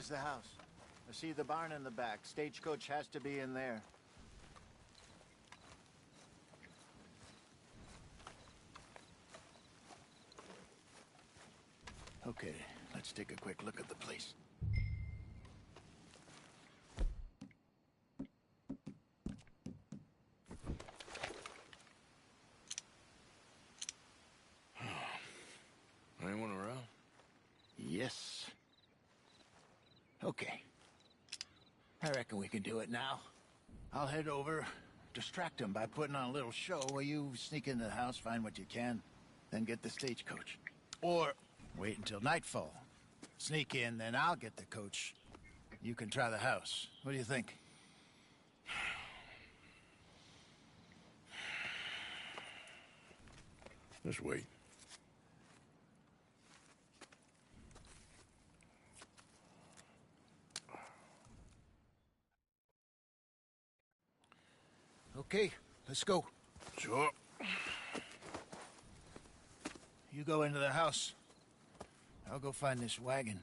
There's the house. I see the barn in the back. Stagecoach has to be in there. Okay, let's take a quick look at the place. Anyone around? Yes. Okay. I reckon we can do it now. I'll head over, distract him by putting on a little show while you sneak into the house, find what you can, then get the stagecoach. Or wait until nightfall. Sneak in, then I'll get the coach. You can try the house. What do you think? Just wait. Okay, let's go. Sure. You go into the house. I'll go find this wagon.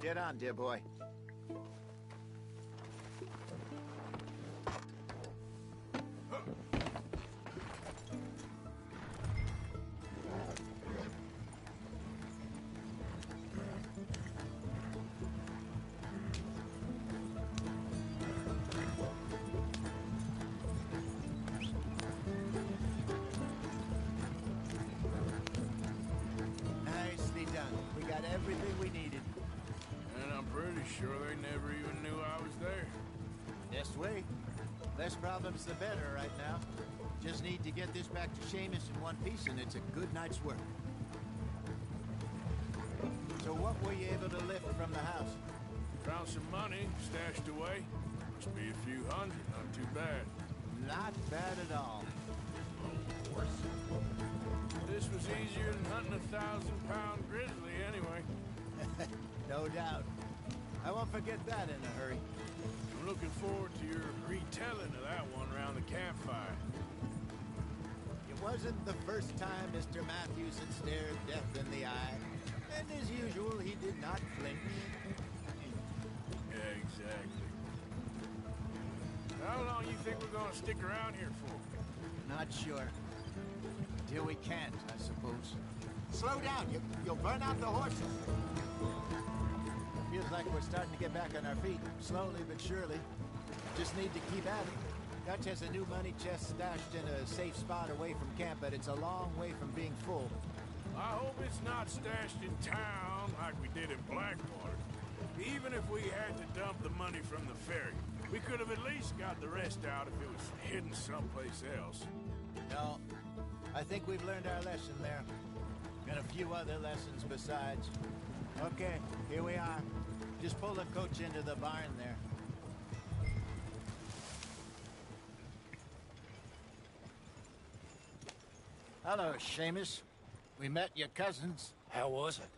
Get on, dear boy. Nicely done. We got everything we needed. And I'm pretty sure they never even knew I was there. Best way. Less problems the better right now. Just need to get this back to Seamus in one piece and it's a good night's work. So what were you able to lift from the house? Found some money stashed away. Must be a few hundred, not too bad. Not bad at all. This was easier than hunting a 1,000-pound grizzly anyway. No doubt. I won't forget that in a hurry. I'm looking forward to your retelling of that one around the campfire. It wasn't the first time Mr. Matthews had stared death in the eye. And as usual, he did not flinch. Yeah, exactly. How long you think we're gonna stick around here for? Not sure. Till we can't, I suppose. Slow down, you'll burn out the horses. Feels like we're starting to get back on our feet, slowly but surely. Just need to keep at it. Dutch has a new money chest stashed in a safe spot away from camp, but it's a long way from being full. I hope it's not stashed in town like we did in Blackwater. Even if we had to dump the money from the ferry, we could have at least got the rest out if it was hidden someplace else. No, I think we've learned our lesson there. And a few other lessons besides. Okay, here we are. Just pull the coach into the barn there. Hello, Seamus. We met your cousins. How was it?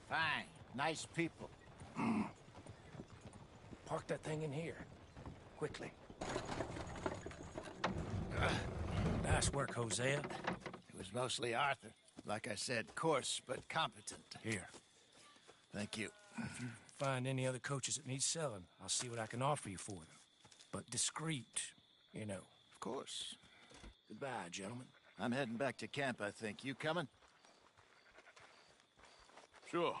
Fine. Nice people. Park that thing in here. Quickly. Nice work, Hosea. It was mostly Arthur. Like I said, coarse but competent. Here. Thank you. If you find any other coaches that need selling, I'll see what I can offer you for them. But discreet, you know. Of course. Goodbye, gentlemen. I'm heading back to camp, I think. You coming? Sure.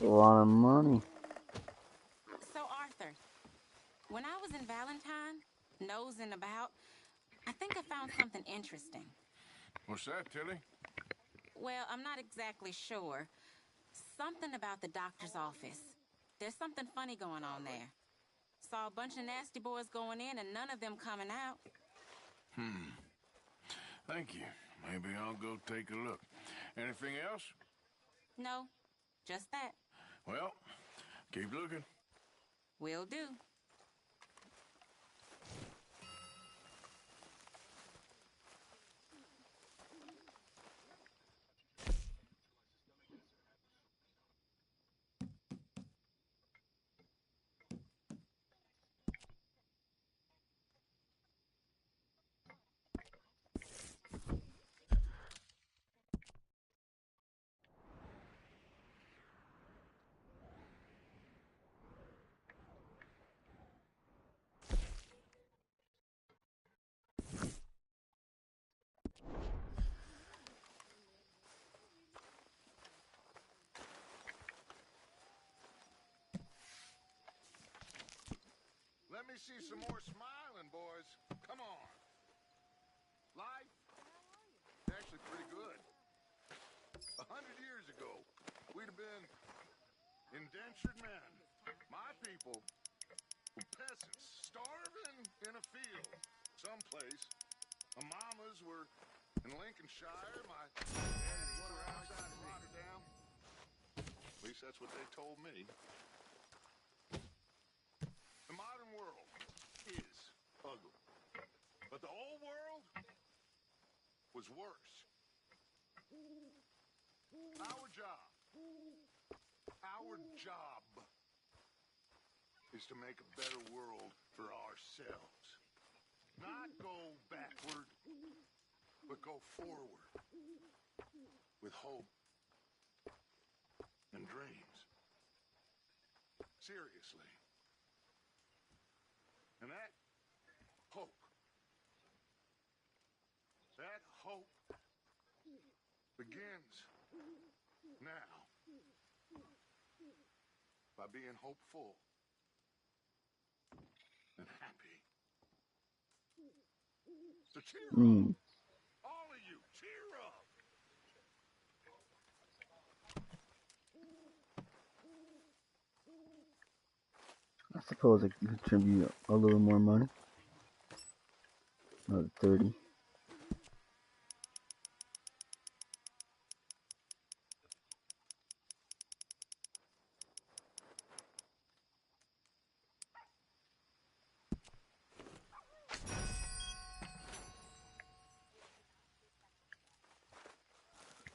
A lot of money. So, Arthur, when I was in Valentine, nosing about, I think I found something interesting. What's that, Tilly? Well, I'm not exactly sure. Something about the doctor's office. There's something funny going on there. Saw a bunch of nasty boys going in and none of them coming out. Thank you. Maybe I'll go take a look. Anything else? No, just that. Well, keep looking. Will do. Let me see some more smiling, boys. Come on. Life is actually pretty good. 100 years ago, we'd have been indentured men. My people were peasants, starving in a field someplace. My mamas were in Lincolnshire. My daddies were outside of Rotterdam. At least that's what they told me. The modern world is ugly. But the old world was worse. Our job is to make a better world for ourselves. Not go backward, but go forward. With hope and dreams. Seriously. And that hope begins now by being hopeful and happy. So cheer up. All of you, cheer up. I suppose I can contribute a little more money. Another 30.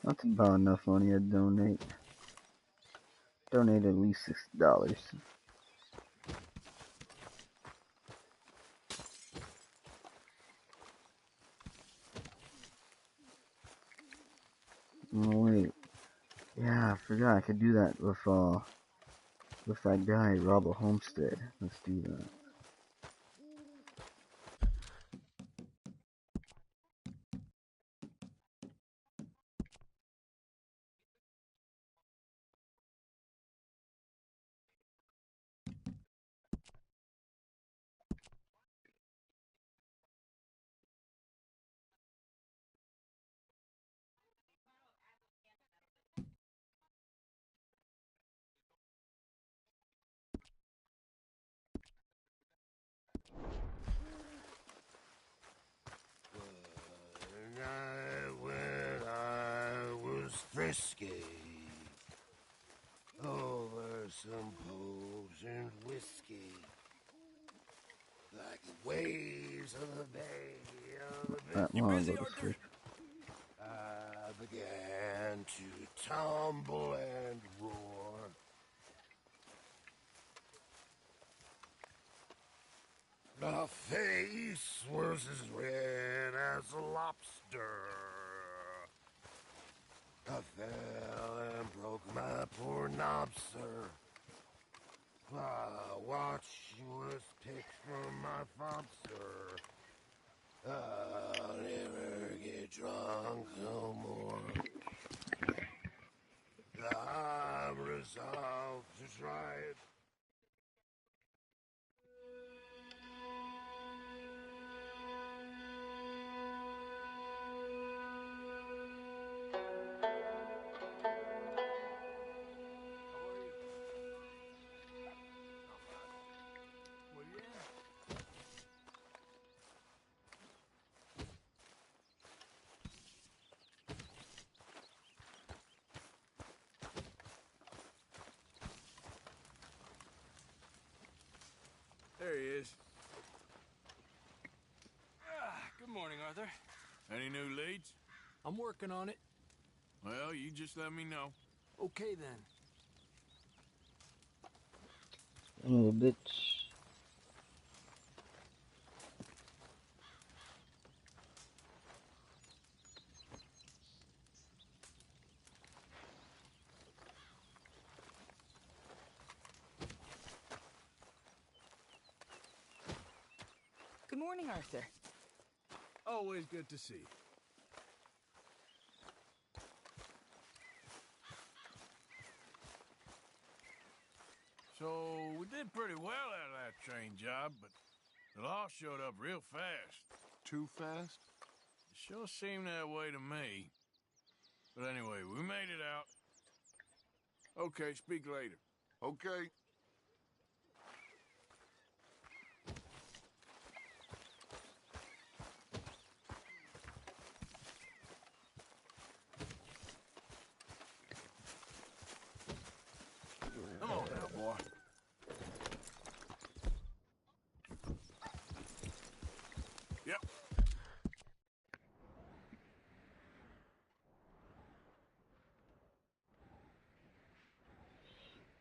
That's about enough money to donate. Donate at least $60. Oh wait. Yeah, I forgot I could do that with that guy, rob a homestead. Let's do that. When I was frisky, over some potion whiskey, like the waves of the bay. Alright, You well, I'll busy, go to Arthur? sleep. I began to tumble and roar. My face was as red as a lobster. I fell and broke my poor knob, sir. My watch was picked from my fob, sir. I'll never get drunk no more. I'm resolved to try it. There he is. Good morning, Arthur. Any new leads? I'm working on it. Well, you just let me know. Okay, then. Son of a bitch. Good morning, Arthur. Always good to see you. So, we did pretty well out of that train job, but the law showed up real fast. Too fast? It sure seemed that way to me. But anyway, we made it out. Okay, speak later. Okay. Come on now, boy. Yep.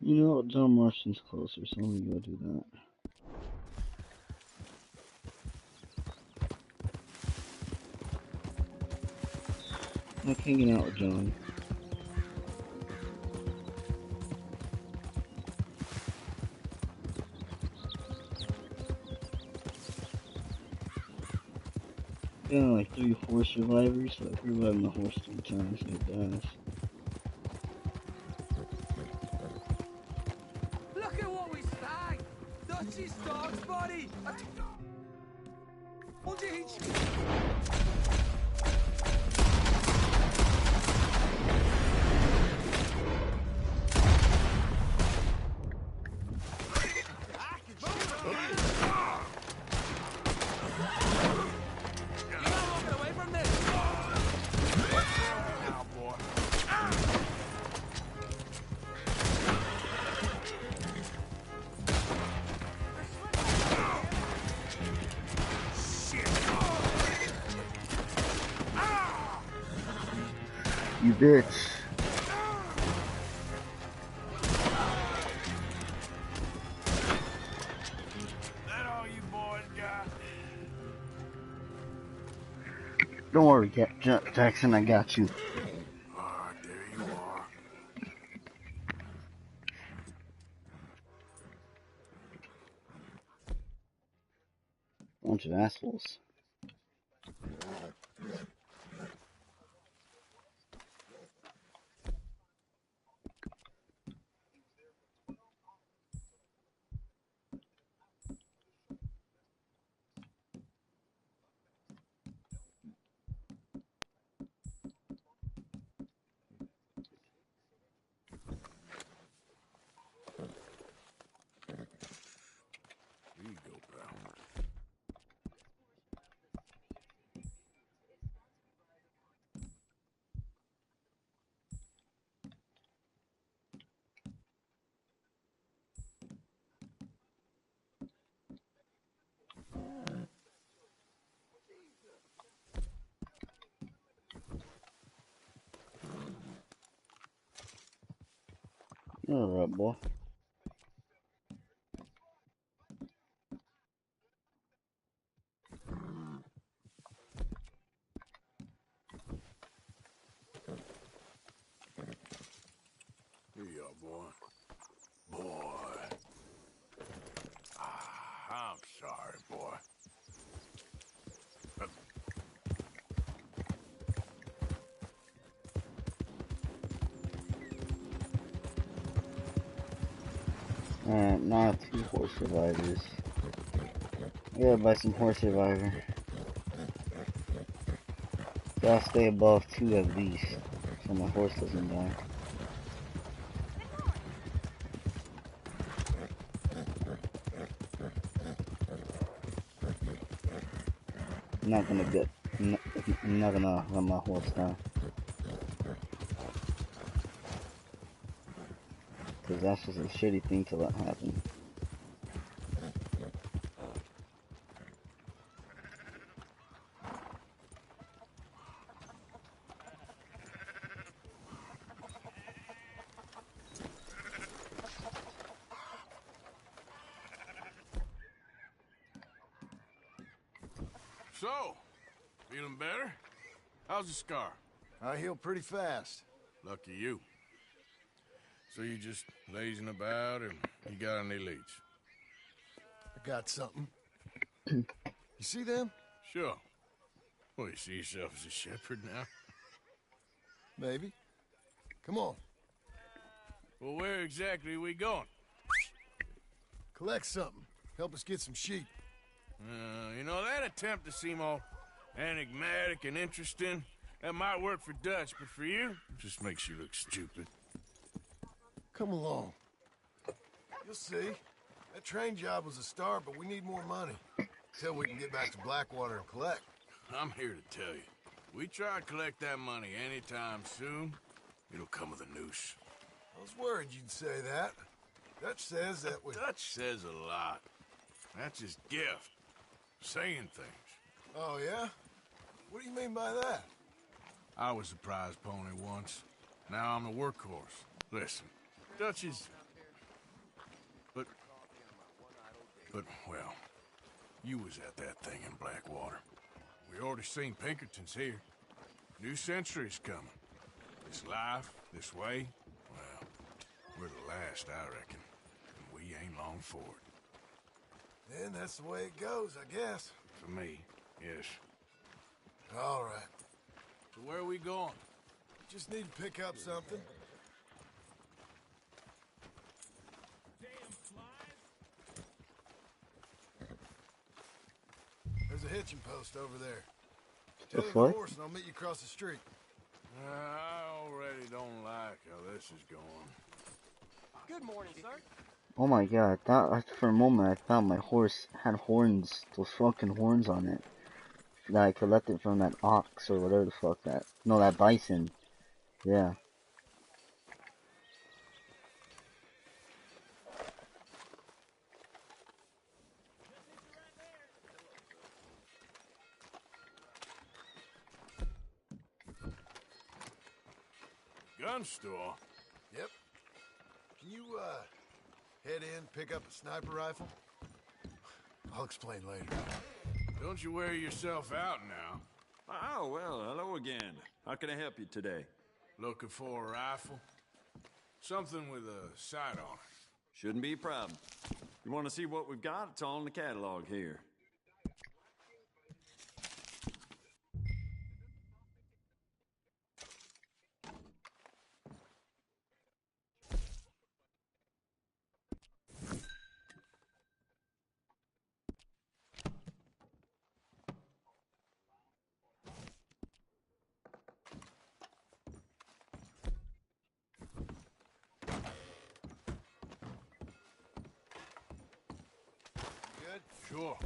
You know what? John Marston's closer, so let me go do that. Like hanging out with John. Yeah, like 3 or 4 survivors, so if you're riding the horse 3 times and it dies. Look at what we snagged! Dutchie stocks, buddy! I told you he'd... You're not walking away from this! Now, boy. You bitch. That all you boys got? Don't worry, Jackson, I got you. Alright, there you are. Bunch of assholes. Here you go, pal. You're alright, boy. Here you are, boy. Boy. I'm sorry, boy. Alright, now 2 horse survivors. I gotta buy some horse survivor. Gotta stay above 2 at least, so my horse doesn't die. I'm not gonna get. I'm not gonna let my horse die. Cause that's just a shitty thing to let happen. So, feeling better? How's the scar? I heal pretty fast. Lucky you. So you just lazing about, and you got any leads? I got something. You see them? Sure. Well, you see yourself as a shepherd now? Maybe. Come on. Well, where exactly are we going? Collect something. Help us get some sheep. You know, that attempt to seem all enigmatic and interesting, that might work for Dutch, but for you, it just makes you look stupid. Come along. You'll see. That train job was a start, but we need more money. Till we can get back to Blackwater and collect. I'm here to tell you, we try to collect that money anytime soon, it'll come with a noose. I was worried you'd say that. Dutch says that we... Dutch says a lot. That's his gift. Saying things. Oh, yeah? What do you mean by that? I was the prize pony once. Now I'm the workhorse. Listen, Dutch is... But, well, you was at that thing in Blackwater. We already seen Pinkertons here. New century's coming. This life, this way, well, we're the last, I reckon. And we ain't long for it. And that's the way it goes, I guess. For me, yes. All right. So where are we going? Just need to pick up something. There's a hitching post over there. Tell him the horse and I'll meet you across the street. I already don't like how this is going. Good morning, sir. Oh my god, I thought for a moment I thought my horse had horns, those fucking horns on it. That I collected from that ox or whatever the fuck that. No, that bison. Yeah. Gun store? Yep. Can you, head in, pick up a sniper rifle? I'll explain later. Don't you wear yourself out now? Oh, well, hello again. How can I help you today? Looking for a rifle? Something with a sight on it. Shouldn't be a problem. You want to see what we've got? It's all in the catalog here. Good? Sure.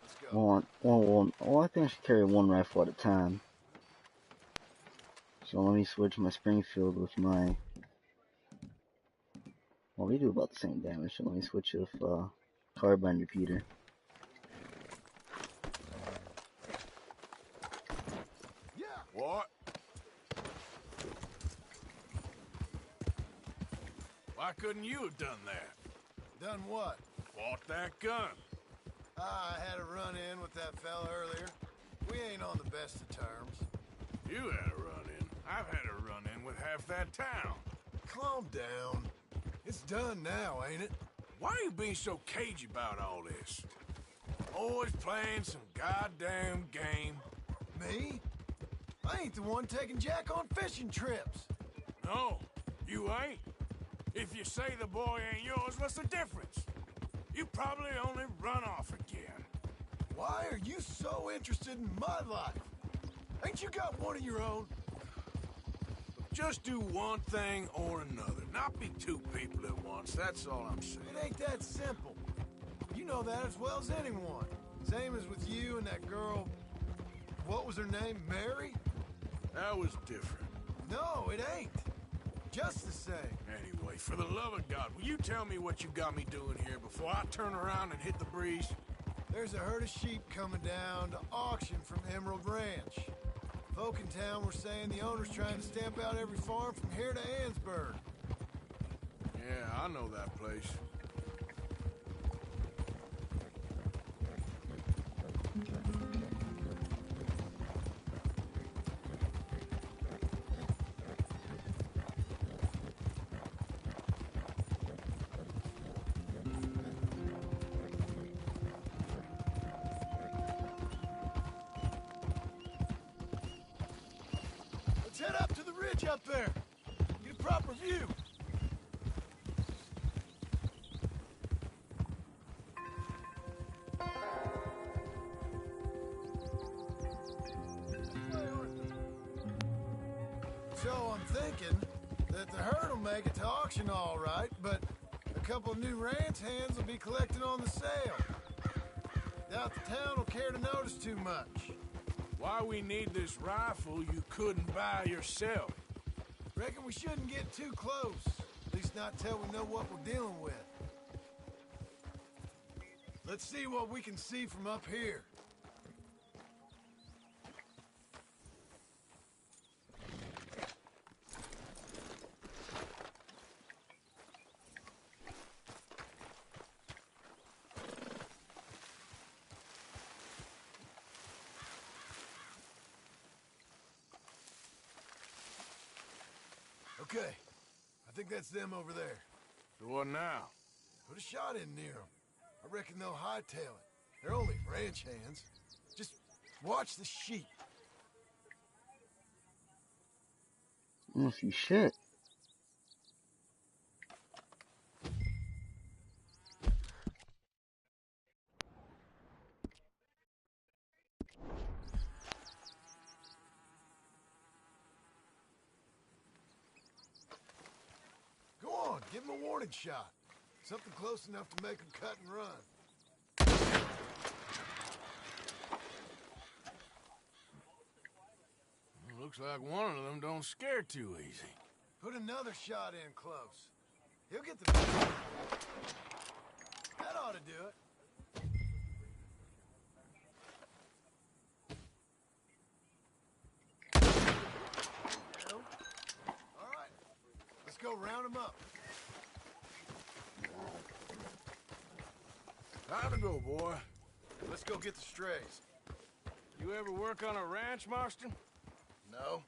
Let's go. I think I should carry one rifle at a time. So let me switch my Springfield with my... Well, we do about the same damage, so let me switch with carbine repeater. Yeah! What? Why couldn't you have done that? Done what? Bought that gun. I had a run-in with that fella earlier. We ain't on the best of terms. You had a run-in. I've had a run-in with half that town. Calm down. It's done now, ain't it? Why are you being so cagey about all this? Always playing some goddamn game. Me? I ain't the one taking Jack on fishing trips. No, you ain't. If you say the boy ain't yours, what's the difference? You probably only run off again. Why are you so interested in my life? Ain't you got one of your own? Just do one thing or another. Not be two people at once, that's all I'm saying. It ain't that simple. You know that as well as anyone. Same as with you and that girl... What was her name? Mary? That was different. No, it ain't. Just the same. Anyway, for the love of God, will you tell me what you got me doing here before I turn around and hit the breeze? There's a herd of sheep coming down to auction from Emerald Ranch. Folk in town were saying the owner's trying to stamp out every farm from here to Ansburg. Yeah, I know that place. Let's head up to the ridge up there. Get a proper view. So I'm thinking that the herd will make it to auction all right, but a couple of new ranch hands will be collecting on the sale. Doubt the town will care to notice too much. Why we need this rifle you couldn't buy yourself? Reckon we shouldn't get too close. At least not till we know what we're dealing with. Let's see what we can see from up here. Okay. I think that's them over there. So what now? Put a shot in near them. I reckon they'll hightail it. They're only ranch hands. Just watch the sheep. I don't see shit. Go on, give them a warning shot. Something close enough to make them cut and run. Looks like one of them don't scare too easy. Put another shot in close. He'll get the... That ought to do it. All right, let's go round them up. Time to go, boy. Let's go get the strays. You ever work on a ranch, Marston? No.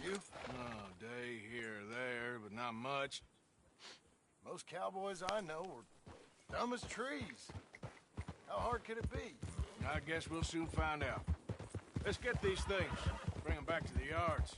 You? Oh, day here or there, but not much. Most cowboys I know are dumb as trees. How hard could it be? I guess we'll soon find out. Let's get these things. Bring them back to the yards.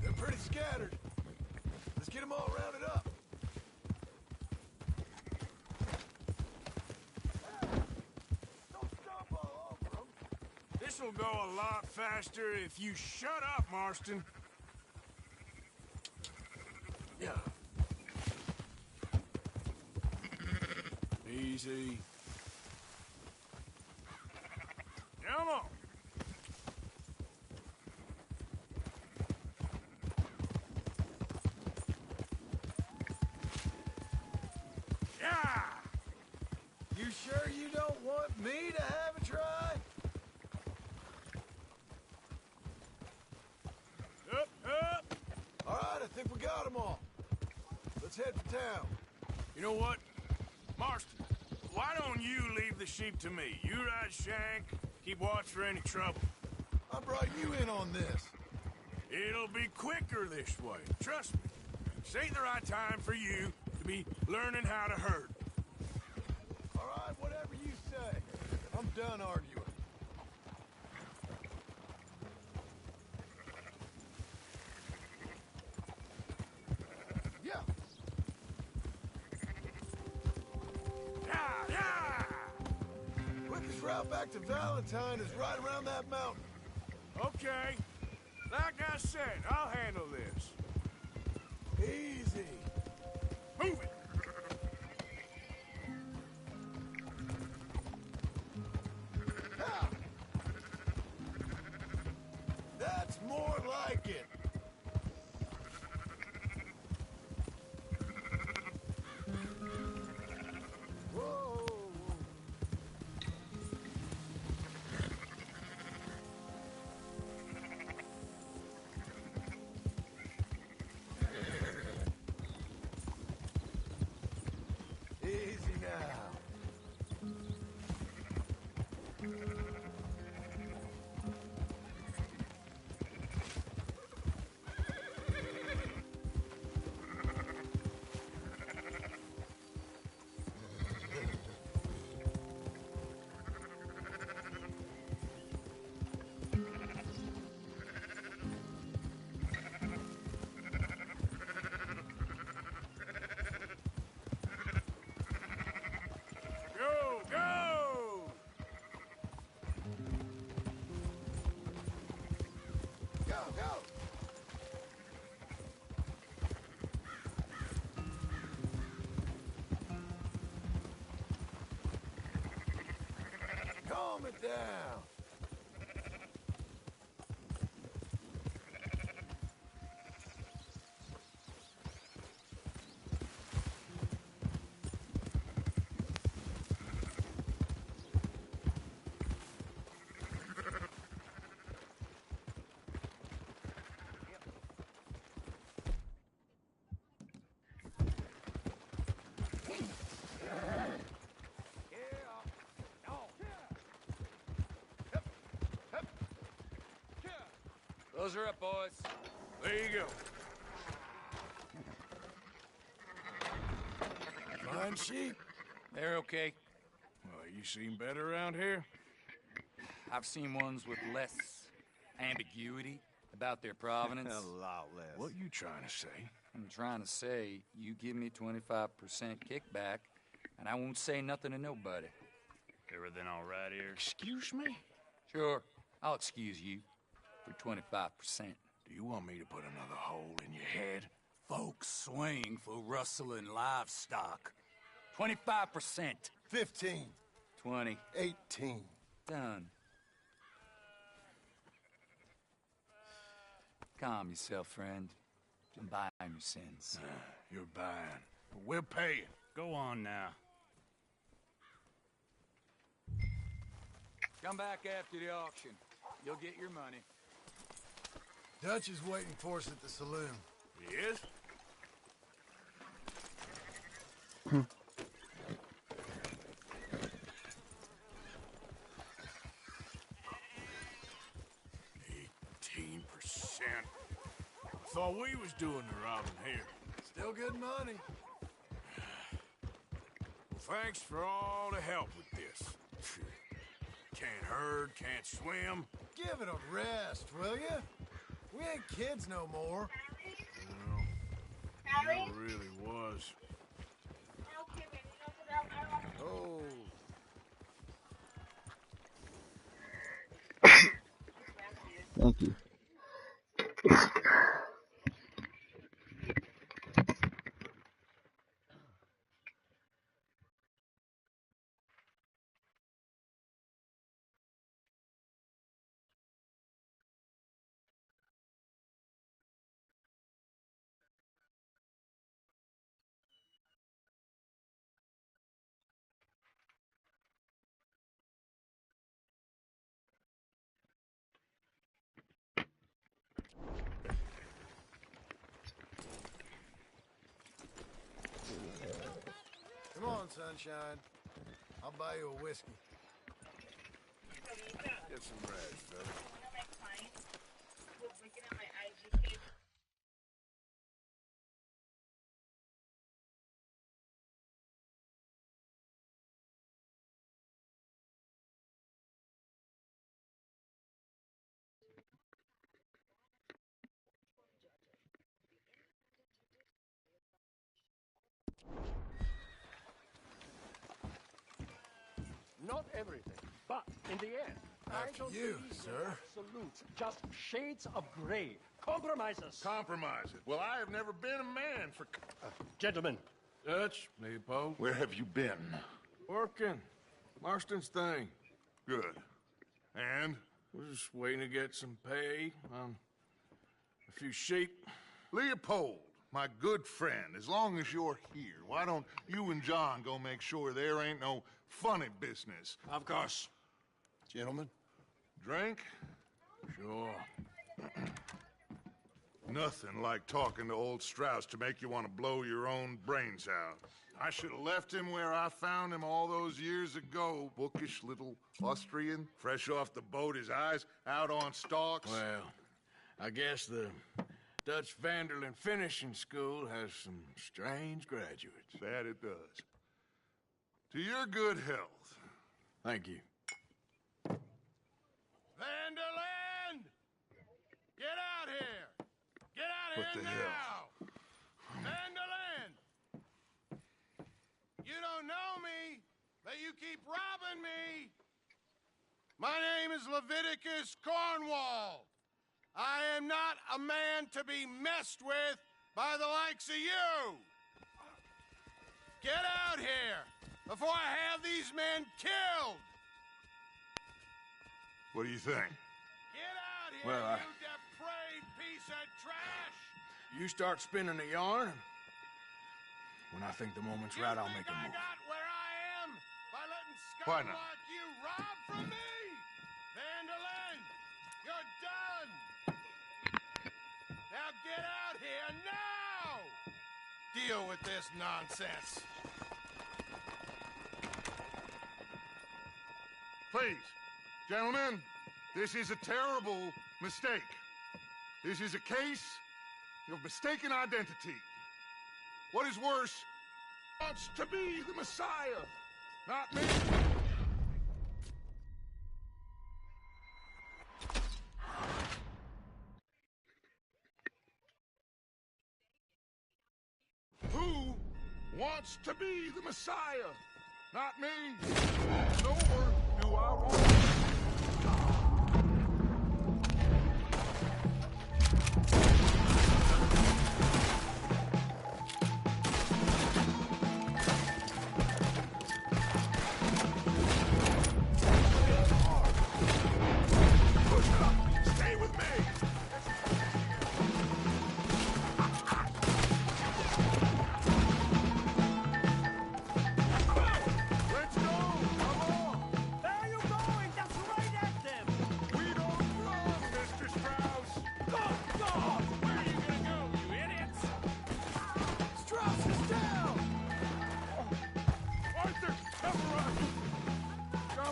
They're pretty scattered. Let's get them all rounded up. Don't stomp all over them. This'll go a lot faster if you shut up, Marston. Yeah. Easy. Come on. Yeah! You sure you don't want me to have a try? Up, up! All right, I think we got them all. Let's head for town. You know what? Marston, why don't you leave the sheep to me? You ride Shank, keep watch for any trouble. I brought you in on this. It'll be quicker this way, trust me. This ain't the right time for you to be learning how to herd. All right, whatever you say. I'm done arguing. Yeah. Yeah, yeah! Quickest route back to Valentine is right around that mountain. Okay. Like I said, I'll handle this. Easy. Move it! Ha! That's more like it. Whoa. Easy now. Go, go! Go, go. Calm it down. Close her up, boys. There you go. Fine sheep. They're okay. Well, you seen better around here? I've seen ones with less ambiguity about their provenance. A lot less. What you trying to say? I'm trying to say, you give me 25% kickback, and I won't say nothing to nobody. Everything all right here? Excuse me? Sure, I'll excuse you for 25%. Do you want me to put another hole in your head? Folks swing for rustling livestock. 25%. 15. 20. 18. Done. Calm yourself, friend. I'm buying your sins. You're buying. But we're paying. Go on now. Come back after the auction. You'll get your money. Dutch is waiting for us at the saloon. He is? Thought we was doing the robbing here. Still good money. Well, thanks for all the help with this. Can't herd, can't swim. Give it a rest, will ya? We ain't kids no more. No, never really was. Oh. Thank you. Come on, sunshine. I'll buy you a whiskey. Get some rest, fella. Not everything, but in the end, I After don't you, believe sir. in absolutes, just shades of gray. Compromises. Compromise it. Well, I have never been a man for... Gentlemen, Dutch, Leopold. Where have you been? Working. Marston's thing. Good. And? We're just waiting to get some pay on a few sheep. Leopold, my good friend, as long as you're here, why don't you and John go make sure there ain't no funny business? Of course. Gentlemen. Drink? Sure. Nothing like talking to old Strauss to make you want to blow your own brains out. I should have left him where I found him all those years ago. Bookish little Austrian, fresh off the boat, his eyes out on stalks. Well, I guess the Dutch Vanderlyn Finishing School has some strange graduates. That it does. To your good health. Thank you. Vanderland! Get out here! Get out What here the now! hell? Vanderland! You don't know me, but you keep robbing me! My name is Leviticus Cornwall. I am not a man to be messed with by the likes of you! Get out here before I have these men killed! What do you think? Get out here, Well, you depraved piece of trash! You start spinning the yarn. When I think the moment's right, I'll make a I move. got where I am by letting Why scum not? like you rob from me? Vanderlyn, you're done! Now get out here now! Deal with this nonsense. Please, gentlemen, this is a terrible mistake. This is a case of mistaken identity. What is worse, wants to be the Messiah, not me. Who wants to be the Messiah? Not me. Nor do I want.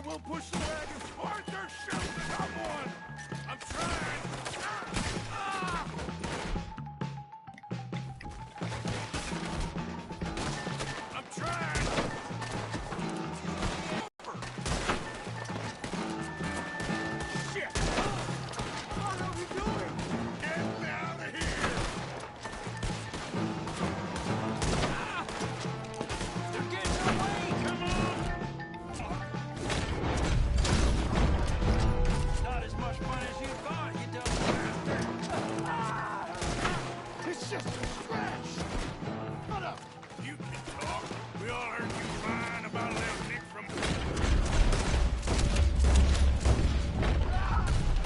We'll push the wagon. Arthur, shoot someone! I'm trying! I'm trying! Shit! What are we doing? Get out of here! They're getting away! Come on! Not as much fun as you thought, you dumb bastard! It's just a scratch! Shut up! You can talk. We all heard you whine about a little nick from...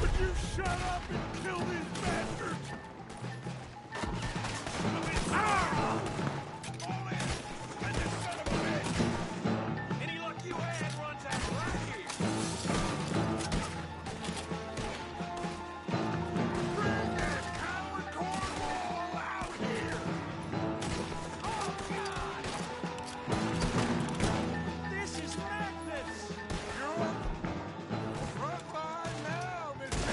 Would you shut up and kill these bastards? All in! And this son of a bitch! Any luck you had runs out right here! Bring that coward Cornwall out here! Oh, God! This is madness! You're front line now, Mr.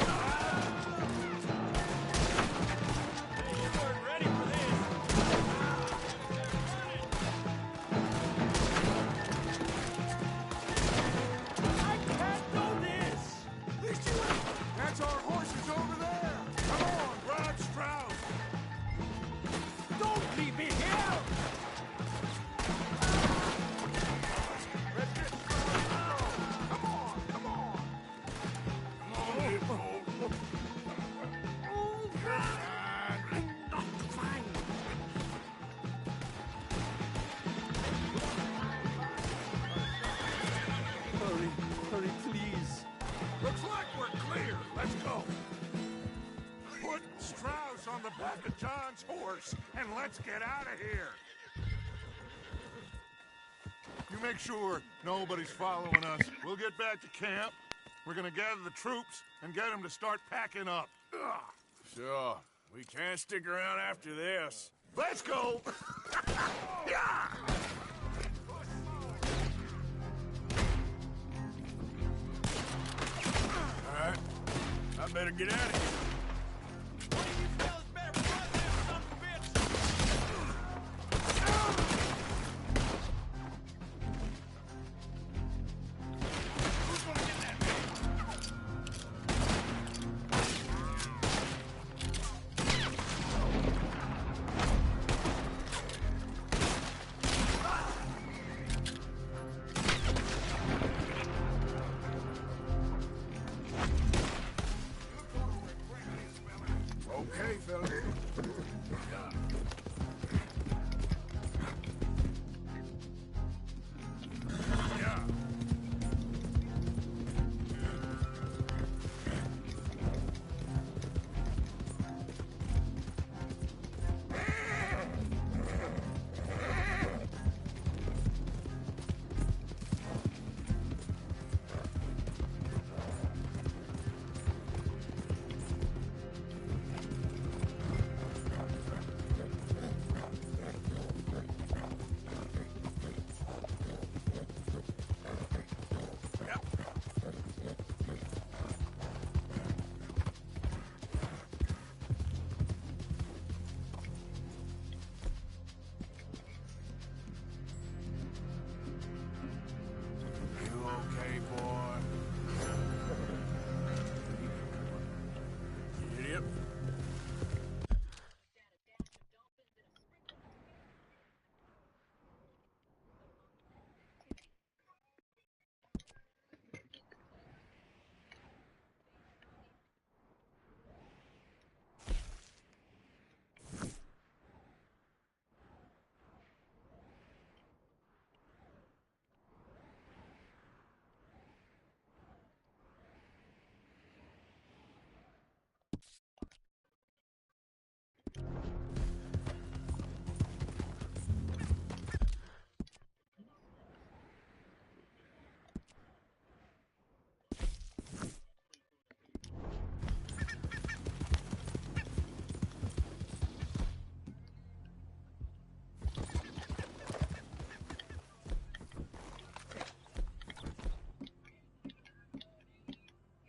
Hey, you weren't ready for this. I can't do this! These two... That's our horses over there! Come on, Rod Strauss! Don't leave me here! Let's get Strauss now! Come on, come on! Come on, oh, God! Fine. Hurry, please. Looks like we're clear. Let's go. Put Strauss on the back of John's horse, and let's get out of here. You make sure nobody's following us. We'll get back to camp. We're gonna gather the troops and get them to start packing up. Sure. We can't stick around after this. Let's go! Yeah! All right. I better get out of here. One of you fellas better run that son of a bitch! Who's gonna get that man?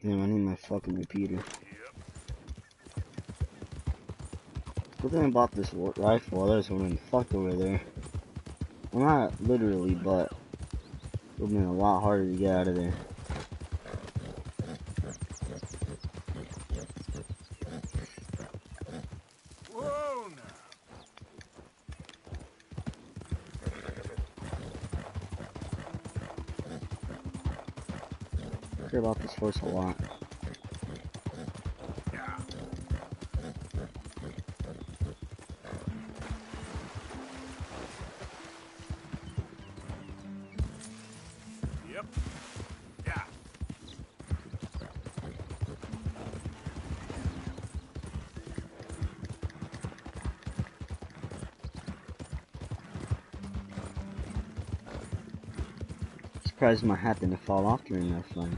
Damn, I need my fucking repeater. Good thing about this rifle, there's one fucked over there. Well, not literally, but it would have been a lot harder to get out of there. Whoa, now. I care about this horse a lot. Yep. Yeah. Surprised my hat didn't fall off during that fight.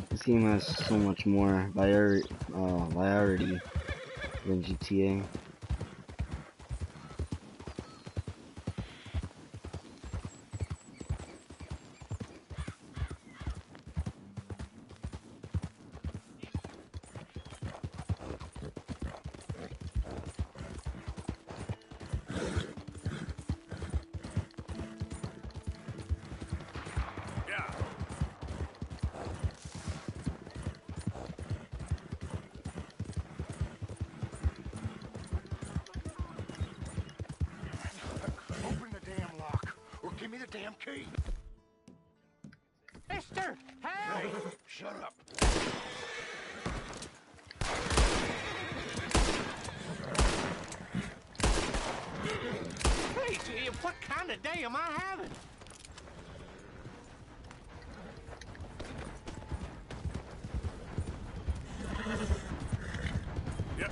This game has so much more variety than GTA. Open the damn lock, or give me the damn key. Mister, hey! Shut up. Hey, what kind of day am I having? Yep.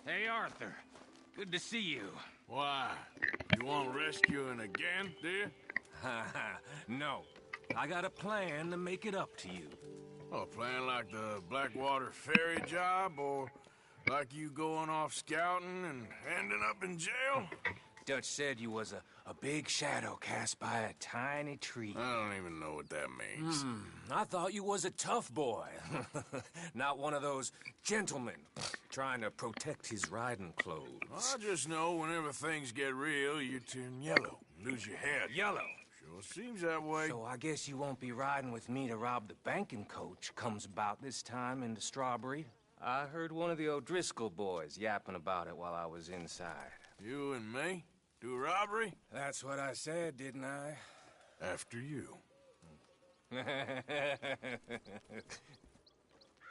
Hey, Arthur. Good to see you. Why? You want rescuing again, do you? No. I got a plan to make it up to you. Oh, a plan like the Blackwater ferry job, or like you going off scouting and ending up in jail? Dutch said you was a big shadow cast by a tiny tree. I don't even know what that means. I thought you was a tough boy. Not one of those gentlemen trying to protect his riding clothes. I just know whenever things get real, you turn yellow, lose your head. Yellow. Sure seems that way. So I guess you won't be riding with me to rob the banking coach comes about this time in the Strawberry. I heard one of the O'Driscoll boys yapping about it while I was inside. You and me? Do a robbery? That's what I said, didn't I? After you.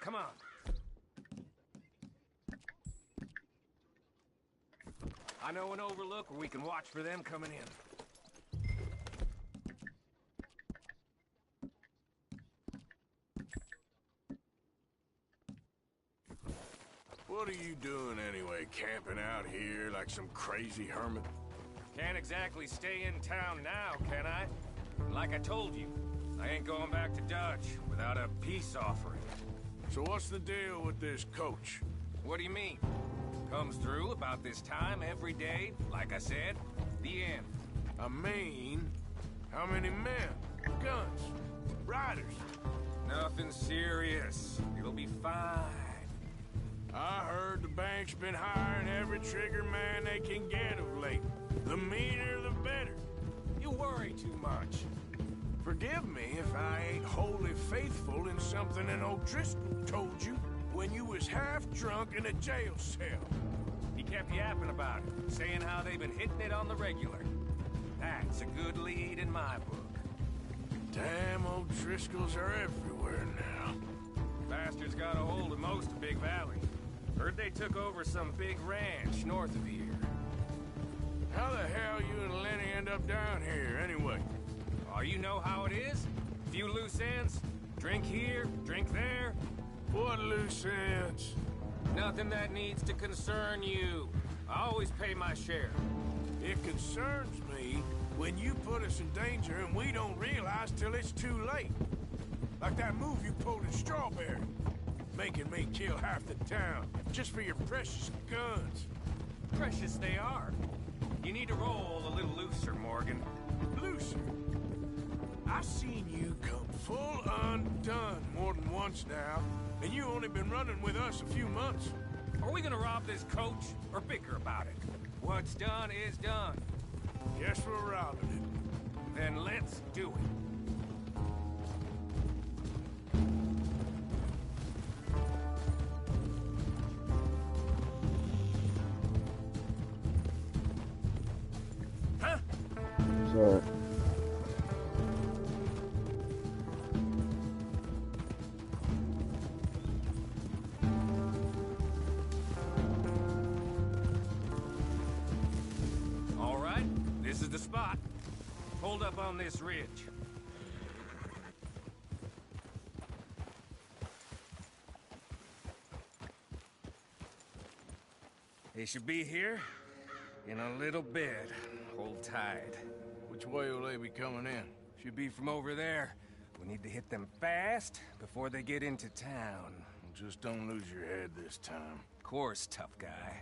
Come on. I know an overlook where we can watch for them coming in. What are you doing anyway, camping out here like some crazy hermit? Can't exactly stay in town now, can I? Like I told you, I ain't going back to Dutch without a peace offering. So what's the deal with this coach? What do you mean? Comes through about this time every day, like I said. The end. I mean, how many men? Guns? Riders? Nothing serious. It'll be fine. I heard the bank's been hiring every trigger man they can get of late. The meaner, the better. You worry too much. Forgive me if I ain't wholly faithful in something an O'Driscoll told you when you was half drunk in a jail cell. He kept yapping about it, saying how they've been hitting it on the regular. That's a good lead in my book. Damn O'Driscolls are everywhere now. Bastards got a hold of most of Big Valley. Heard they took over some big ranch north of here. How the hell you and Lenny end up down here, anyway? Oh, you know how it is? Few loose ends. Drink here, drink there. What loose ends? Nothing that needs to concern you. I always pay my share. It concerns me when you put us in danger and we don't realize till it's too late. Like that move you pulled in Strawberry. Making me kill half the town, just for your precious guns. Precious they are. You need to roll a little looser, Morgan. Looser? I've seen you come full undone more than once now, and you only been running with us a few months. Are we gonna rob this coach, or bicker about it? What's done is done. Guess we're robbing it. Then let's do it. So, All right, this is the spot. Hold up on this ridge. They should be here in a little bit. Hold tight. Which way will they be coming in? Should be from over there. We need to hit them fast before they get into town. Just don't lose your head this time. Of course, tough guy.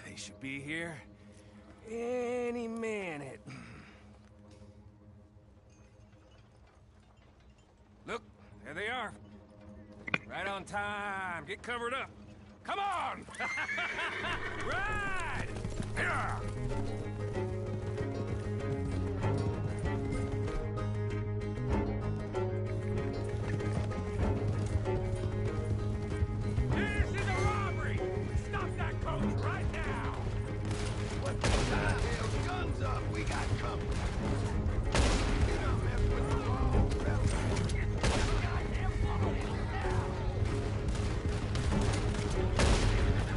They should be here any minute. Look, there they are. Right on time. Get covered up. Come on! Ride! Yeah! This is a robbery! Stop that coach right now! What the hell? Guns up! We got company. You don't mess with the wrong fella. Get the goddamn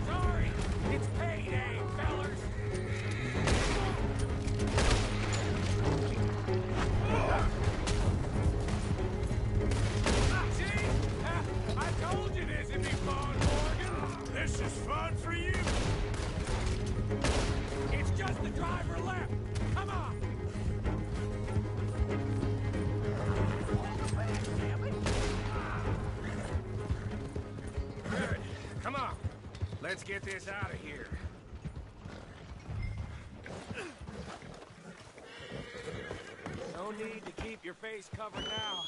Sorry! It's payday, fellers! See? I told you this would be fun, Morgan! This is fun for you. It's just the driver left! Come on! Good. Come on. Let's get this out of here. No need to keep your face covered now.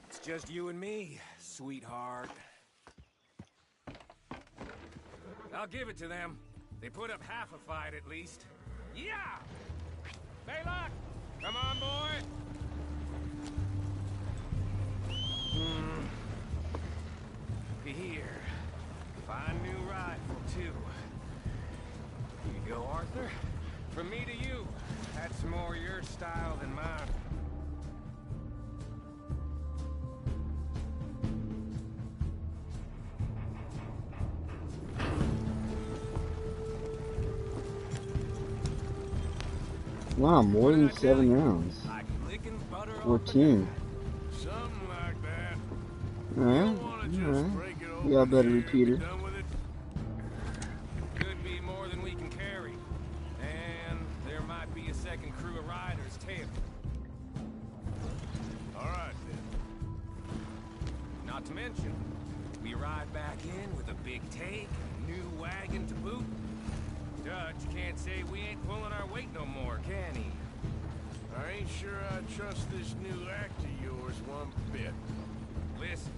It's just you and me, sweetheart. I'll give it to them. They put up half a fight at least. Yeah! Baylock! Come on, boy! Here. Fine new rifle, too. Here you go, Arthur. From me to you. That's more your style than mine. wow, more than 7 rounds. Like licking butter off 14. Something like that. Alright, alright. Yeah, I better repeat it. Done with it tail. All right, then. Not to mention, we ride back in with a big take, a new wagon to boot. Dutch can't say we ain't pulling our weight no more, can he? I ain't sure I trust this new act of yours one bit. Listen,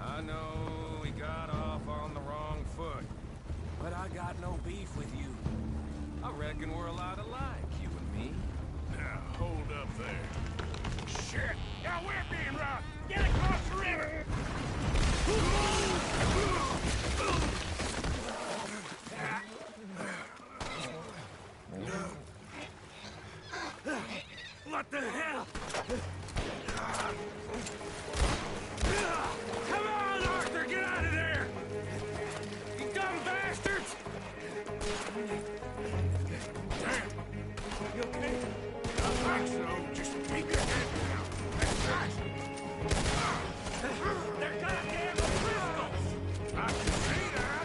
I know we got off on the wrong foot, but I got no beef with you. I reckon we're a lot alike, you and me. Now, hold up there. Shit! Now we're being robbed! Get across the river! What the hell? Come on, Arthur, get out of there! You dumb bastards! Damn! You okay? I think so. Just keep your head down. That's right. They're goddamn O'Driscolls! I can see that.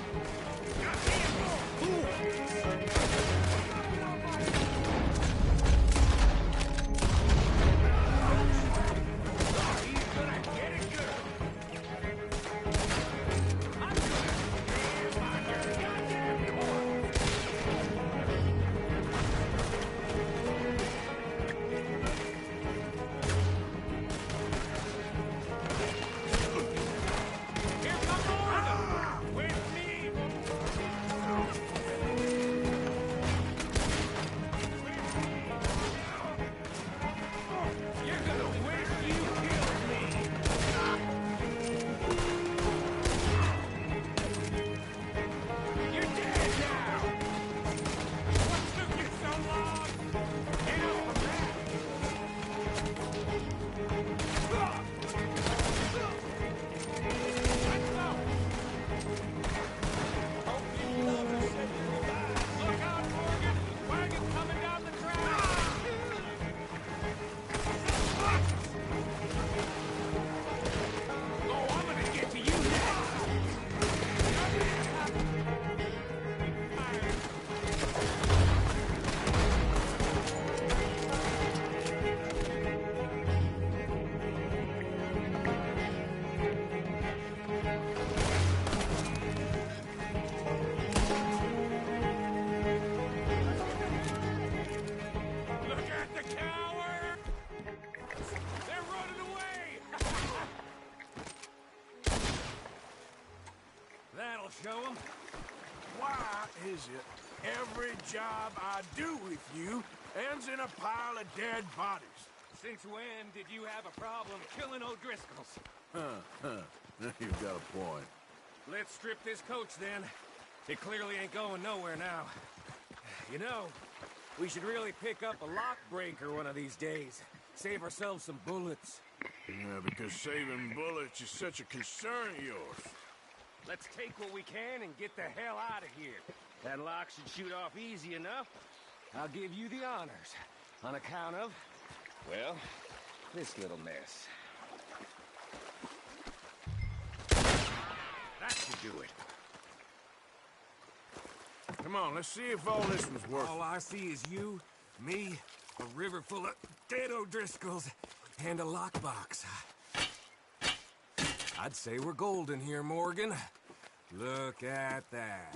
Goddamn more! He's gonna get it good. I'm gonna stand by your goddamn corpse. Here come more of them! With me! You're gonna wish you killed me! You're dead now! What took you so long? Get up from that! Let's go! Hope you love her, said you alive. Look out, Morgan! Wagon's coming down the track! Oh, I'm gonna get to you next! Look at the coward! They're running away! That'll show them. Why is it every job I do with you ends in a pile of dead bodies? Since when did you have a problem killing O'Driscolls? You've got a point. Let's strip this coach then. It clearly ain't going nowhere now. You know, we should really pick up a lock breaker one of these days. Save ourselves some bullets. Yeah, because saving bullets is such a concern of yours. Let's take what we can and get the hell out of here. That lock should shoot off easy enough. I'll give you the honors. On account of, well, this little mess. That should do it. Come on, let's see if all this was worth All I see is you, me, a river full of dead O'Driscolls, and a lockbox. I'd say we're golden here, Morgan. Look at that.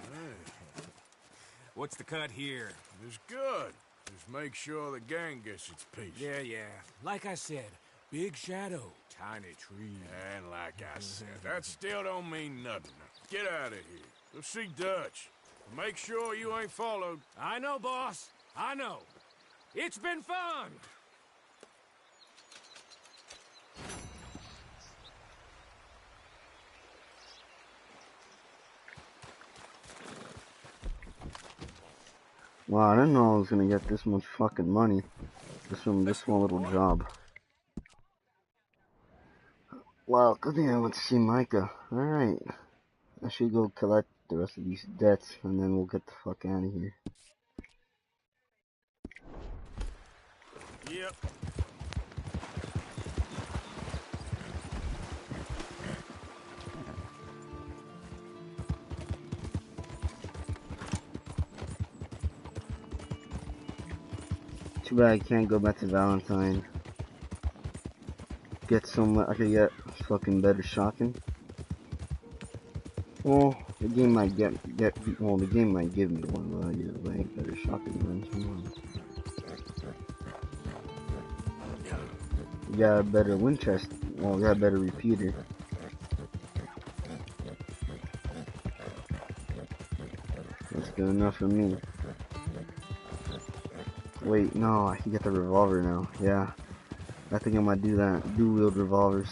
What's the cut here? It's good. Just make sure the gang gets its piece. Yeah. Like I said, big shadow, tiny tree. And like I said, that still don't mean nothing. Get out of here. Go see Dutch. Make sure you ain't followed. I know, boss. I know. It's been fun. Wow, I didn't know I was gonna get this much fucking money just from this one little job. Wow, good thing I went to see Micah. Alright. I should go collect the rest of these debts and then we'll get the fuck out of here. Yep. Too bad I can't go back to Valentine. Get some. I could get fucking better shotgun. Well, the game might well, the game might give me one, but I use way better shotgun runs. You got a better Winchester. Well, you got a better repeater. That's good enough for me. Wait, no, I can get the revolver now. Yeah, I think I might do that. Dual-wield revolvers.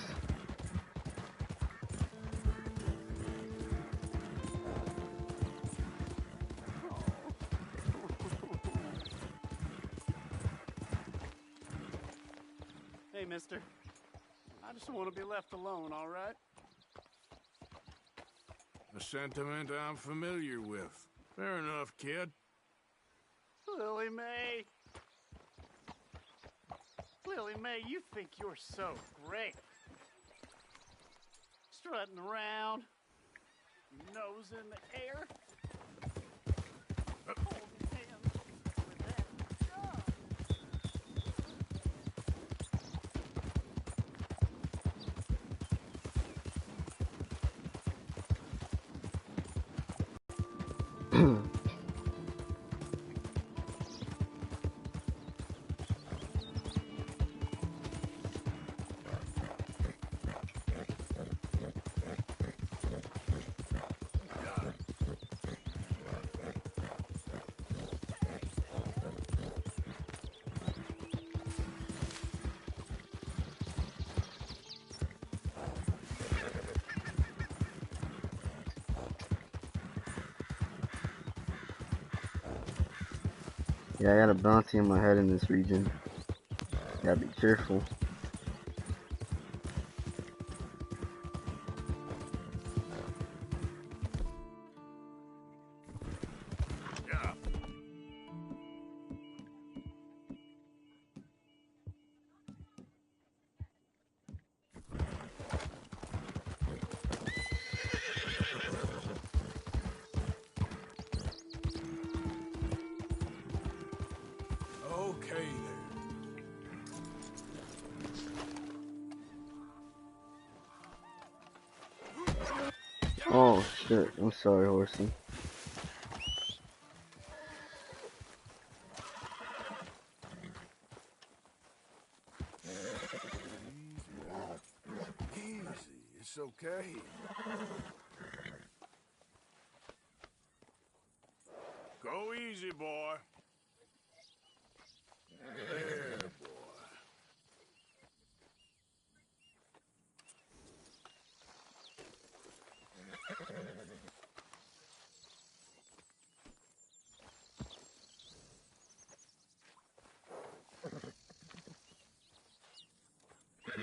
Hey, mister. I just want to be left alone, all right? A sentiment I'm familiar with. Fair enough, kid. Lily Mae. Lily Mae, you think you're so great. Strutting around, nose in the air. Holding hands with that job. Yeah, I got a bounty on my head in this region. Gotta be careful. Okay then. Oh shit, I'm sorry, horsey. Easy, it's okay. Go easy, boy. There, boy.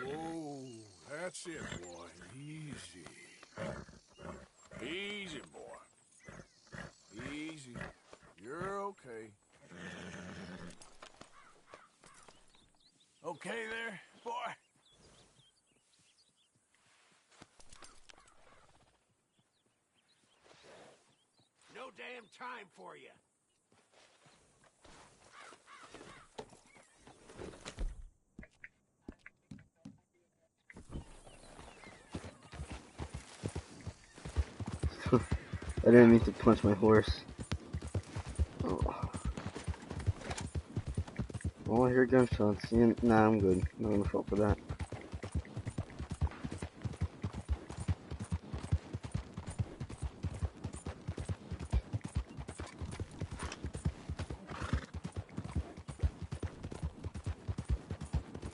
Whoa, that's it, boy. Easy. Easy, boy. Easy. You're okay. Okay there, boy? No damn time for you. I didn't mean to punch my horse. Oh, oh I hear gunshots. Nah, I'm good. I'm not gonna fall for that.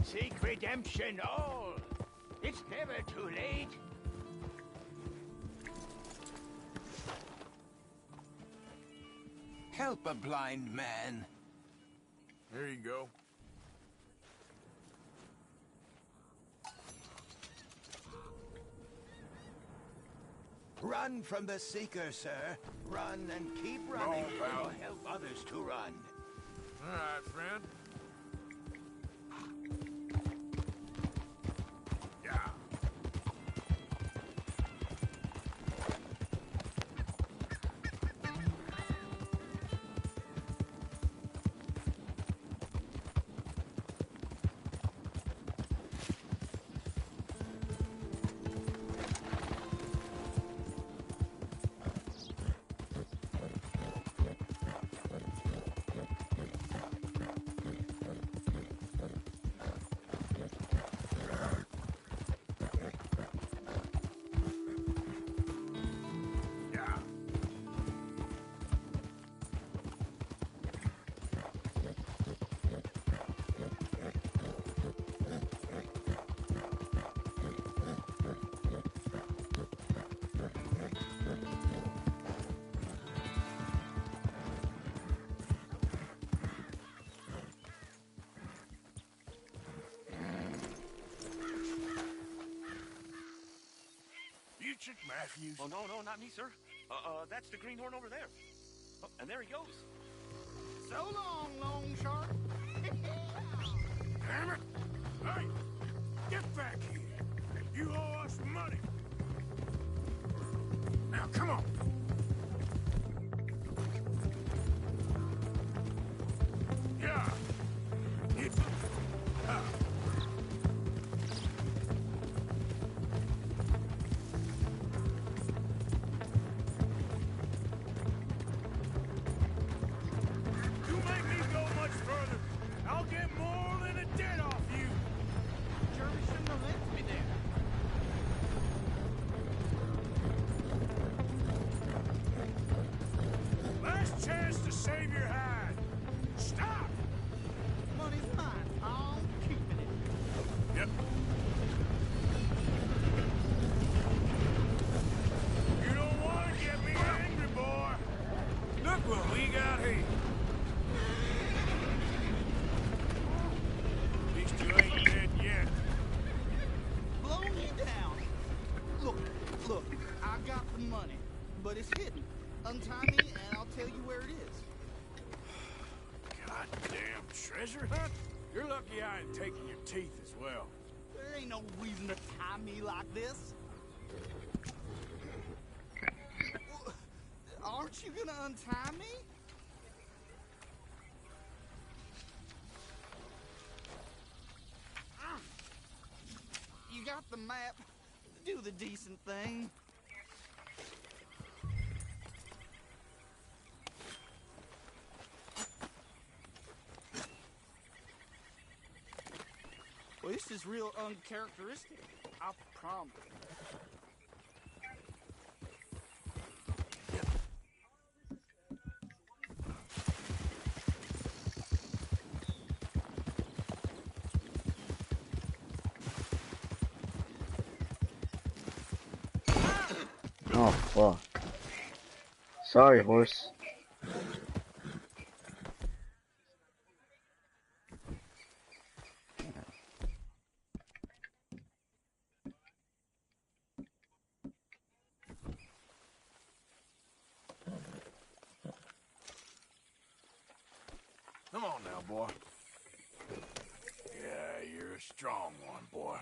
Seek redemption all. It's never too late. Help a blind man. There you go. Run from the Seeker, sir. Run and keep running. Wrong, pal. Or help others to run. All right, friend. Yeah. Richard Matthews? Oh, no, not me, sir. That's the greenhorn over there. Oh, and there he goes. So long, Long Shark. Damn it! Hey, get back here. You owe us money. Now, come on. Yeah. You make me go much further, I'll get more than a debt off you. Jeremy shouldn't have left me there. Last chance to save your hide. Stop! Money's mine. I'm keeping it. Yep. You don't want to get me angry, boy. Look what we got here. At least you ain't dead yet. Blow me down. Look, I got the money, but it's hidden. Untie me and I'll tell you where it is. Goddamn treasure hunt? You're lucky I ain't taking your teeth as well. There ain't no reason to tie me like this. Aren't you gonna untie me? You got the map. Do the decent thing. Well, this is real uncharacteristic. I promise. Oh, fuck. Sorry, horse. Come on now, boy. Yeah, you're a strong one, boy.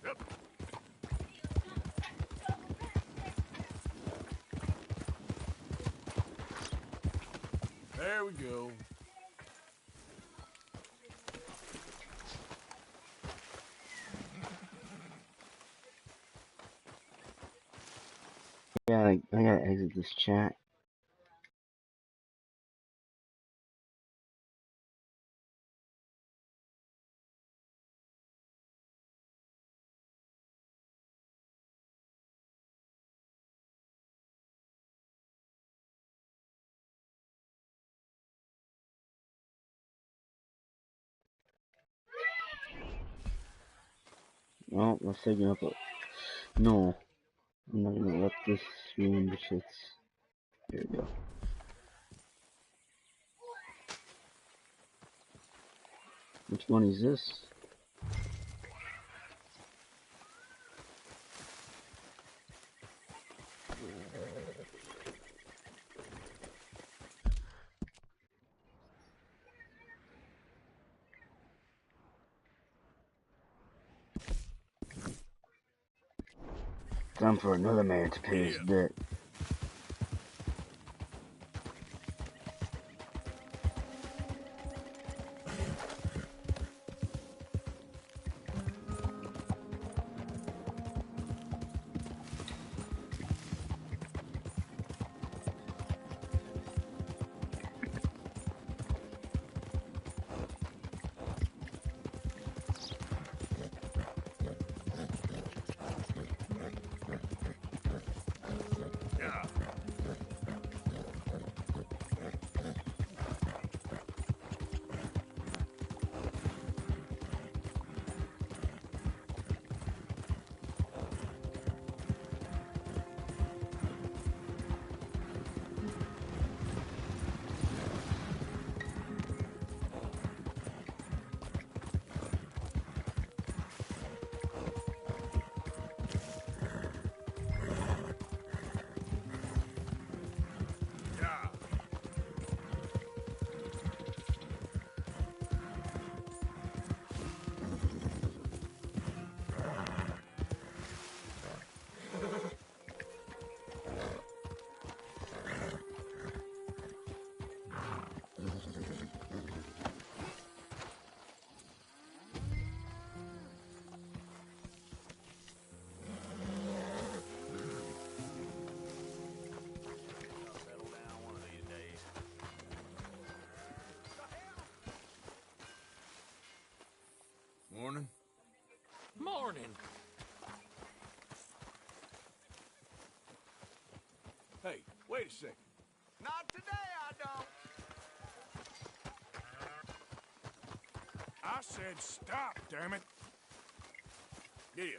Yep. There we go. Yeah, I gotta exit this chat. Oh, let's figure out. No, I'm not gonna let this ruin the shits. Here we go. Which one is this? Time for another man to pay his debt. Morning. Hey, wait a second. Not today, I don't. I said stop, damn it. Yeah.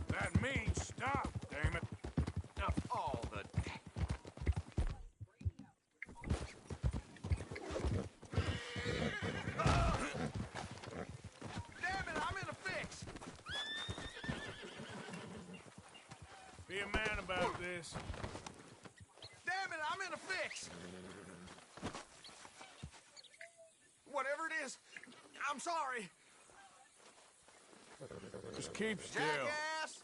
That means stop, damn it. Of all the... Damn it, I'm in a fix. Be a man about this. Damn it, I'm in a fix. Whatever it is, I'm sorry. Just keep still. Jackass!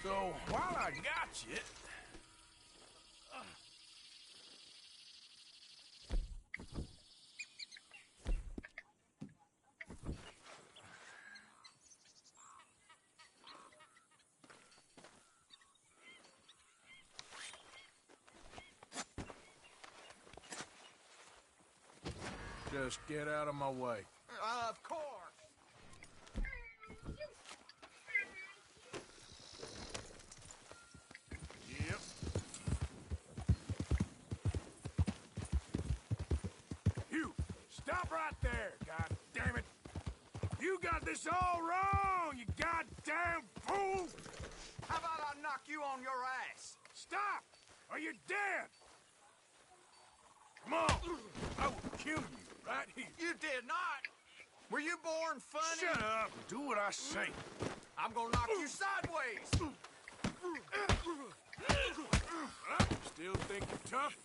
So, while I got you... Just get out of my way. Of course. Yep. You, stop right there, god damn it. You got this all wrong, you goddamn fool! How about I knock you on your ass? Stop, or you're dead! Come on, I will kill you right here. You did not. Were you born funny? Shut up and do what I say. I'm gonna knock you sideways. Still think you're tough?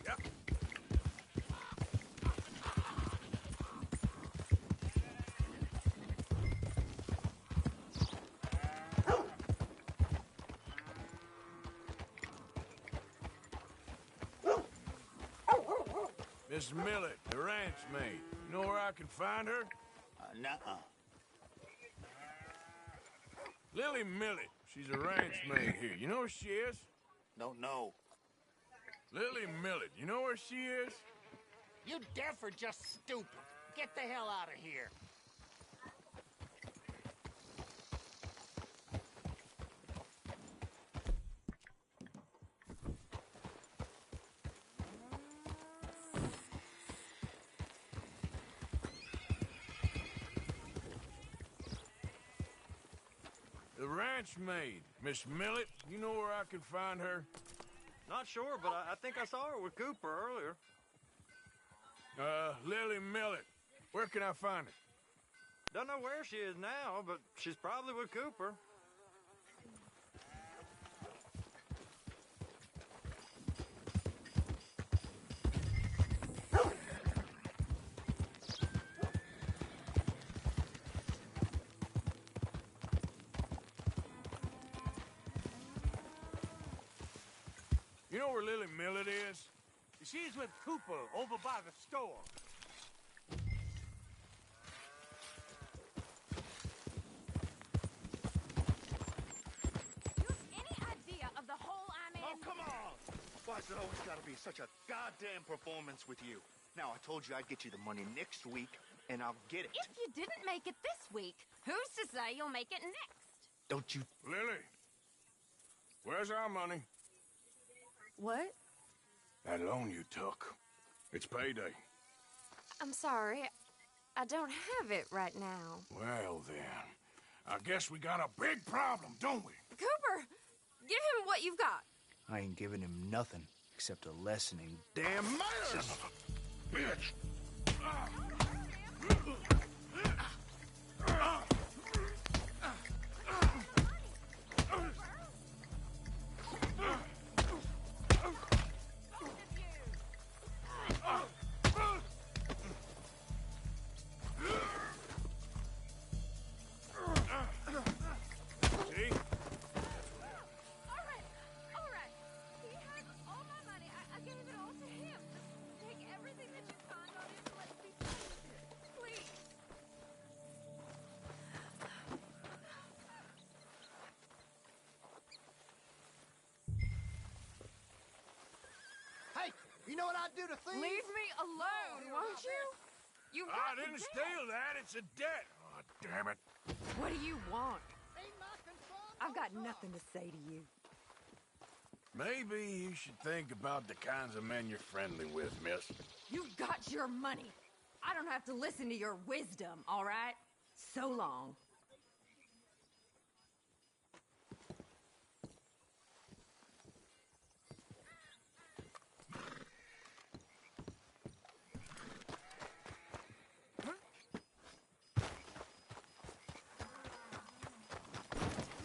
Yep. Miss Millet, the ranch maid. You know where I can find her? Nuh-uh. Lily Millet. She's a ranch maid here. You know where she is? Don't know. Lily Millet. You know where she is? You deaf or just stupid? Get the hell out of here. The ranch maid. Miss Millet. You know where I can find her? Not sure, but I think I saw her with Cooper earlier. Lily Millet. Where can I find her? Don't know where she is now, but she's probably with Cooper. You know where Lily Millet is? She's with Cooper over by the store. You have any idea of the hole I'm in? Oh, come on! Why's it always gotta be such a goddamn performance with you? Now, I told you I'd get you the money next week, and I'll get it. If you didn't make it this week, who's to say you'll make it next? Don't you... Lily, where's our money? What? That loan you took. It's payday. I'm sorry. I don't have it right now. Well, then. I guess we got a big problem, don't we? Cooper, give him what you've got. I ain't giving him nothing except a lesson in damn manners. Bitch! You know what I'd do to thieves? Leave me alone, won't you? You I didn't steal that. It's a debt. Oh, damn it. What do you want? I've got nothing to say to you. Maybe you should think about the kinds of men you're friendly with, miss. You've got your money. I don't have to listen to your wisdom, all right? So long.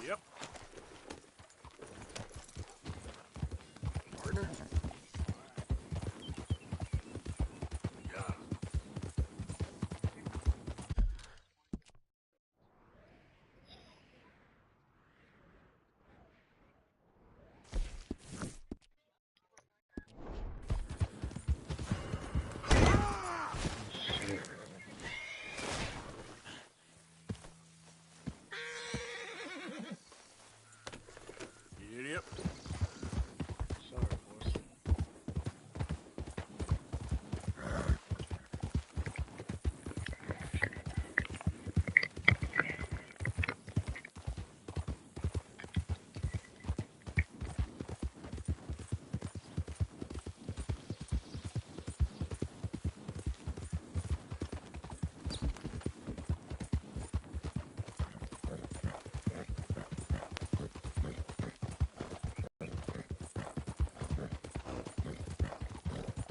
Yep. Partner? Yeah. Yep. Sorry, boss.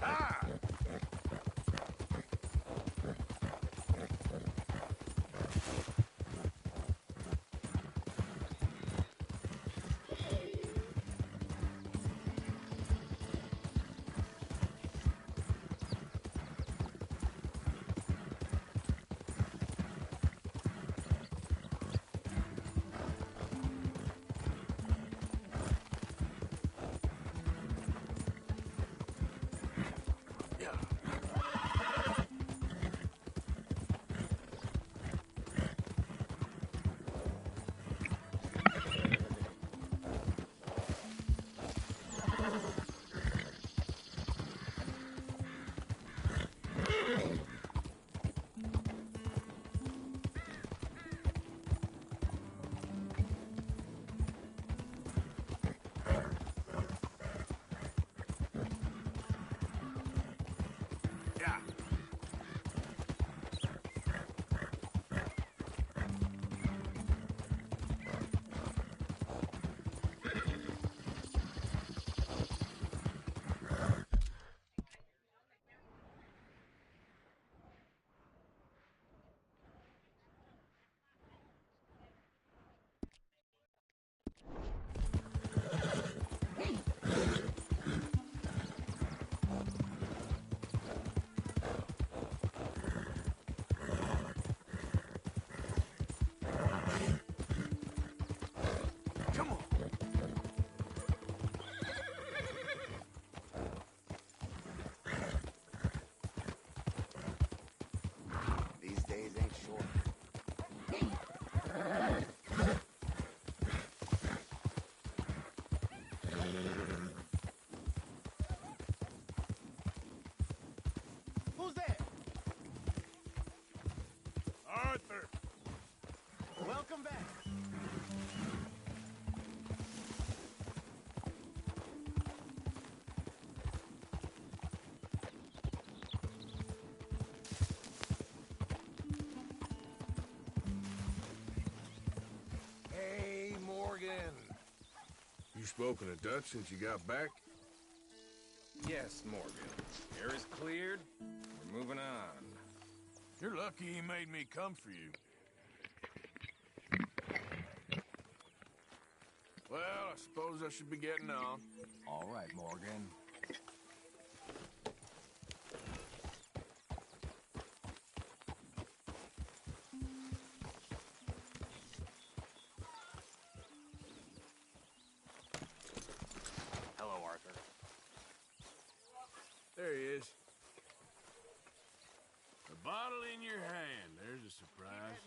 Ah! Yeah. Yeah. Come on. These days ain't short. Who's there? Arthur. Welcome back. Hey, Morgan. You spoken to Dutch since you got back? Yes, Morgan. Air is cleared. We're moving on. You're lucky he made me come for you. Well, I suppose I should be getting on. All right, Morgan. Hello, Arthur. There he is. A bottle in your hand. There's a surprise.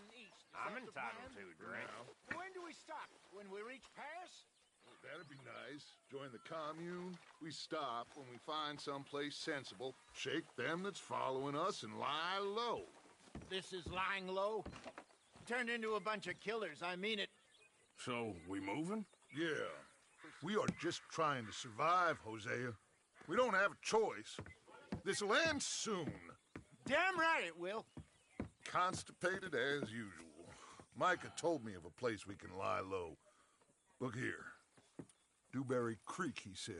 I'm entitled to a drink. When do we stop? When we reach Paris? That'd be nice. Join the commune. We stop when we find someplace sensible, shake them that's following us, and lie low. This is lying low? Turned into a bunch of killers, I mean it. So, we moving? Yeah. We are just trying to survive, Hosea. We don't have a choice. This'll end soon. Damn right it will. Constipated as usual. Micah told me of a place we can lie low. Look here. Dewberry Creek, he said.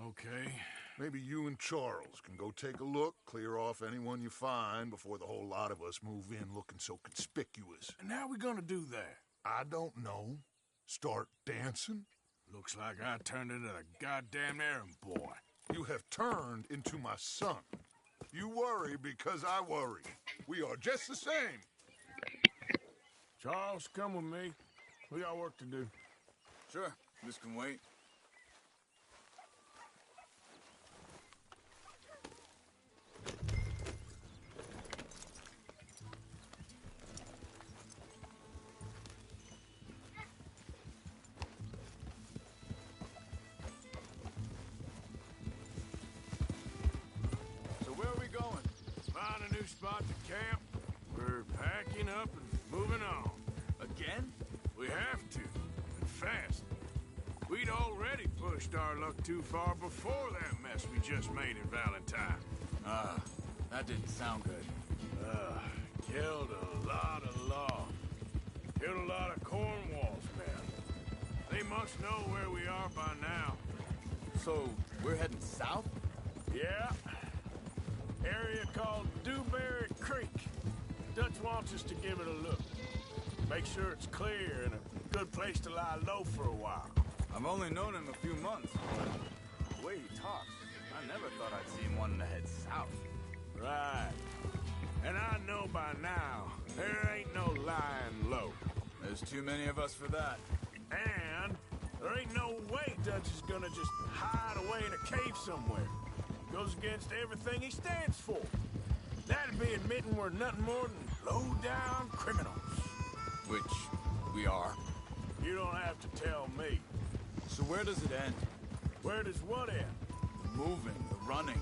Okay. Maybe you and Charles can go take a look, clear off anyone you find before the whole lot of us move in looking so conspicuous. And how we gonna do that? I don't know. Start dancing? Looks like I turned into a goddamn errand boy. You have turned into my son. You worry because I worry. We are just the same. Charles, come with me. We got work to do. Sure, this can wait. So where are we going? Find a new spot to camp. We're packing up and moving on. Again? We have to, and fast. We'd already pushed our luck too far before that mess we just made in Valentine. That didn't sound good. Killed a lot of logs. Killed a lot of Cornwall's men. They must know where we are by now. So, we're heading south? Yeah. Area called Dewberry Creek. Dutch wants us to give it a look. Make sure it's clear and a good place to lie low for a while. I've only known him a few months, but the way he talks, I never thought I'd see him wanting to head south. Right. And I know by now, there ain't no lying low. There's too many of us for that. And there ain't no way Dutch is gonna just hide away in a cave somewhere. Goes against everything he stands for. That'd be admitting we're nothing more than low-down criminals. Which we are. You don't have to tell me. So where does it end? Where does what end? The moving, the running.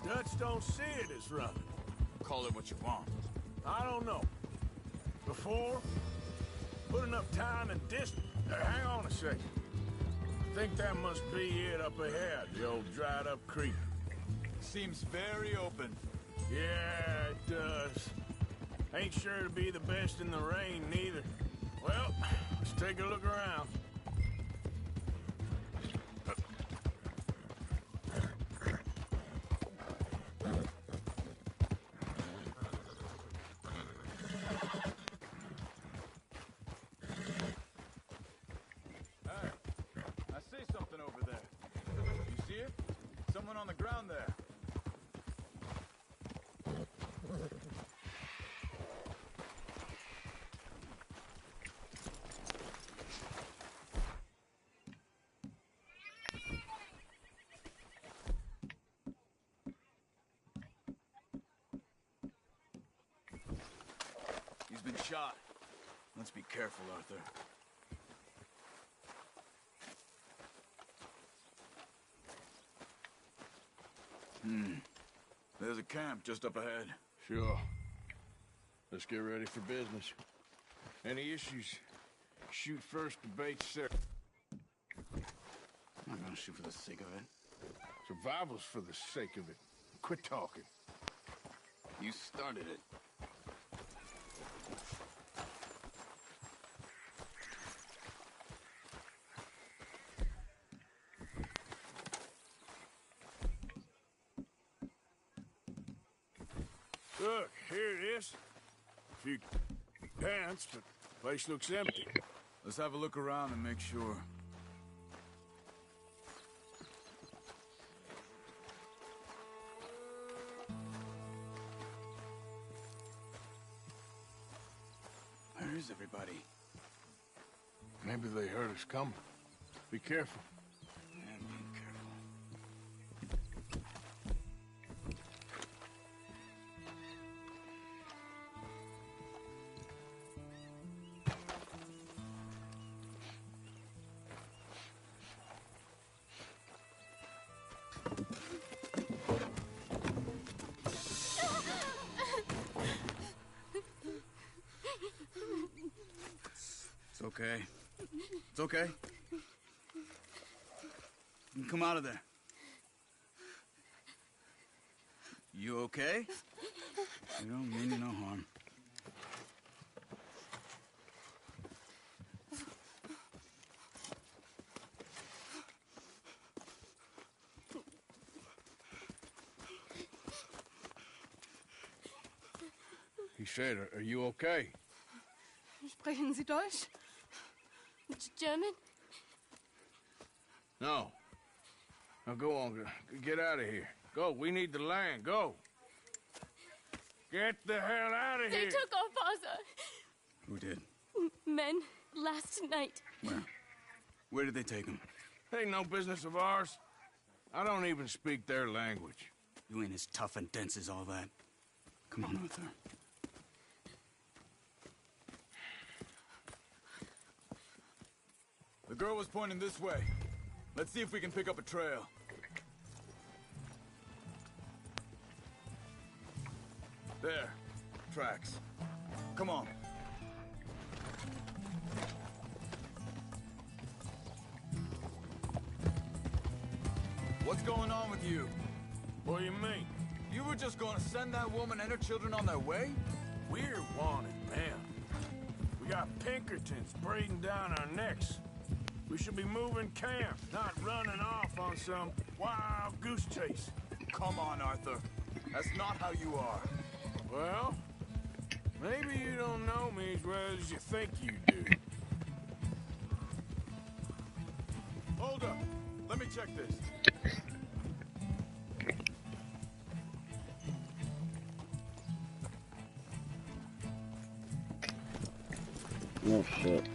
Dutch don't see it as running. Call it what you want. I don't know. Before, put enough time and distance. Hang on a second. I think that must be it up ahead, the old dried-up creek. Seems very open. Yeah, it does. Ain't sure to be the best in the rain, neither. Well, let's take a look around. Hey, I see something over there. You see it? Someone on the ground there. He's been shot. Let's be careful, Arthur. There's a camp just up ahead. Sure. Let's get ready for business. Any issues? Shoot first, debate second. I'm not gonna shoot for the sake of it. Survival's for the sake of it. Quit talking. You started it. Look, here it is. A few pants, but the place looks empty. Let's have a look around and make sure. Where is everybody? Maybe they heard us coming. Be careful. Yeah, be careful. okay. It's okay. You can come out of there. You okay? You don't mean you no harm. He said, are you okay? Sprechen Sie Deutsch? German? No. Now go on, get out of here. Go, we need the land, go. Get the hell out of They here. took our father. Who did? Men last night. Where? Where did they take him? Ain't no business of ours. I don't even speak their language. You ain't as tough and dense as all that. Come on, Arthur. The girl was pointing this way. Let's see if we can pick up a trail. There. Tracks. Come on. What's going on with you? What do you mean? You were just gonna send that woman and her children on their way? We're wanted men. We got Pinkertons breathing down our necks. We should be moving camp, not running off on some wild goose chase. Come on, Arthur. That's not how you are. Well, maybe you don't know me as well as you think you do. Hold up. Let me check this. Oh shit.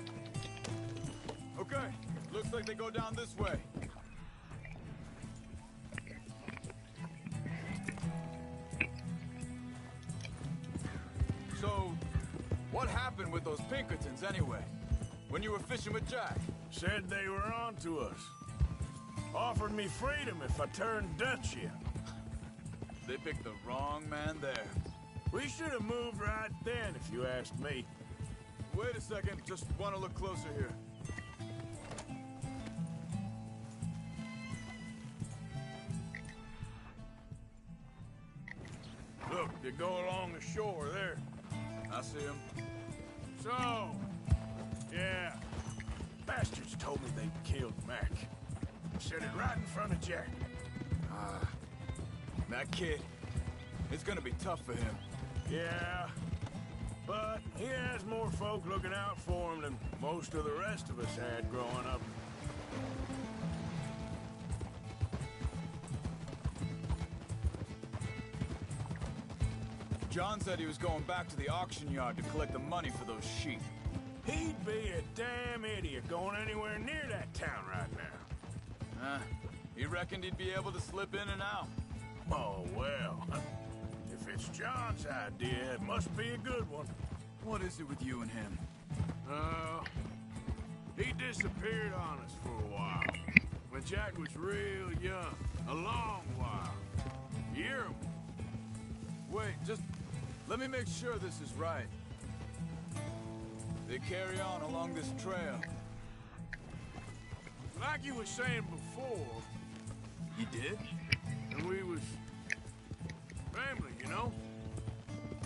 Okay. Looks like they go down this way. So, what happened with those Pinkertons anyway? When you were fishing with Jack? Said they were on to us. Offered me freedom if I turned Dutch in. They picked the wrong man there. We should have moved right then, if you asked me. Wait a second, just want to look closer here. Look, they go along the shore there. I see him. So, yeah, bastards told me they killed Mac. Said it right in front of Jack. That kid, it's gonna be tough for him. Yeah, but he has more folk looking out for him than most of the rest of us had growing up. John said he was going back to the auction yard to collect the money for those sheep. He'd be a damn idiot going anywhere near that town right now. He reckoned he'd be able to slip in and out. Oh, well. If it's John's idea, it must be a good one. What is it with you and him? He disappeared on us for a while. When Jack was real young. A long while. Year. Wait, just let me make sure this is right. They carry on along this trail. Like you was saying before. You did? And we was family, you know?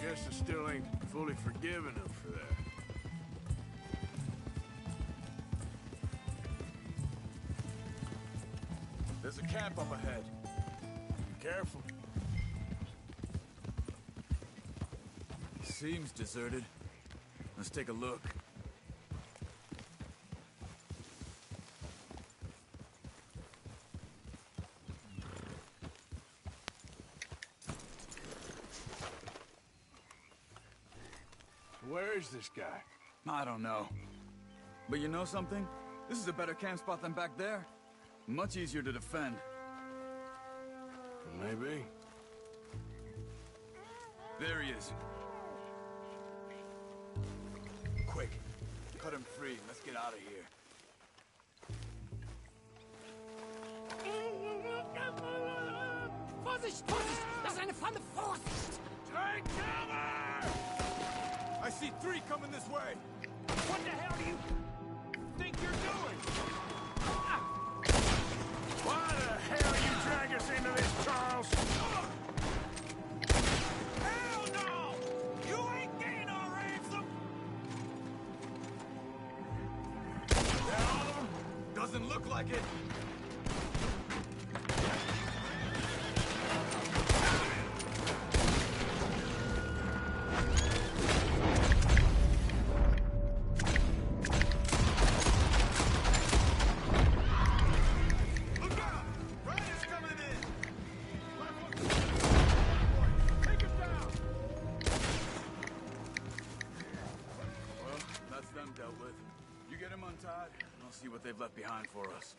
Guess I still ain't fully forgiven him for that. There's a camp up ahead. Be careful. Seems deserted. Let's take a look. Where is this guy? I don't know. But you know something? This is a better camp spot than back there. Much easier to defend. Maybe. There he is. Quick. Cut him free. Let's get out of here. Vorsicht! Vorsicht! Das ist eine Pfanne! Vorsicht! Take cover! I see 3 coming this way. What the hell are you... think you're doing? Why the hell you drag us into this, Charles? Hell no! You ain't getting our ransom! That all of them? Doesn't look like it. See what they've left behind for us.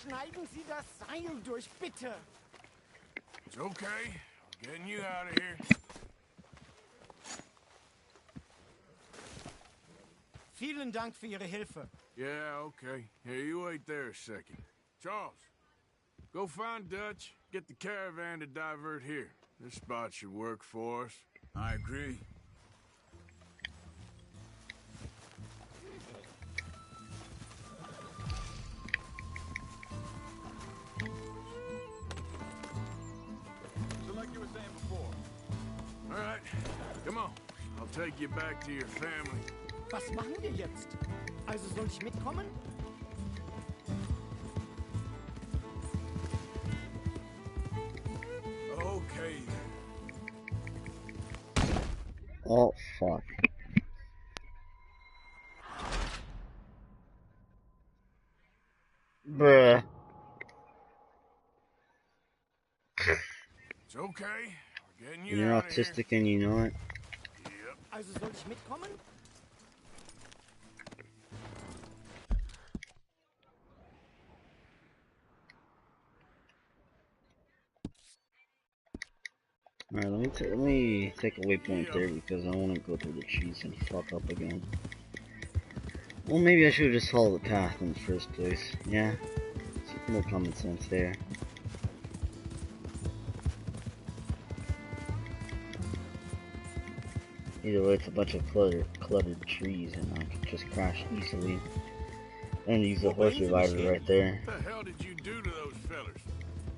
Schneiden Sie das Seil durch, bitte. It's okay. I'm getting you out of here. Vielen Dank für Ihre Hilfe. Yeah, okay. Here, you wait there a second. Charles, go find Dutch. Get the caravan to divert here. This spot should work for us. I agree. All right, come on. I'll take you back to your family. Was machen wir jetzt? Also soll ich mitkommen? Okay. Oh, fuck. Bruh. It's okay. We're getting you You're out of here. autistic and you know it. Yep. Also soll ich mitkommen? Alright, let me take a waypoint there because I want to go through the trees and fuck up again. Well, maybe I should have just followed the path in the first place. Yeah, it's more common sense there. Either way, it's a bunch of cluttered trees and I could just crash easily. And use the horse reviver right there. What the hell did you do to those fellers?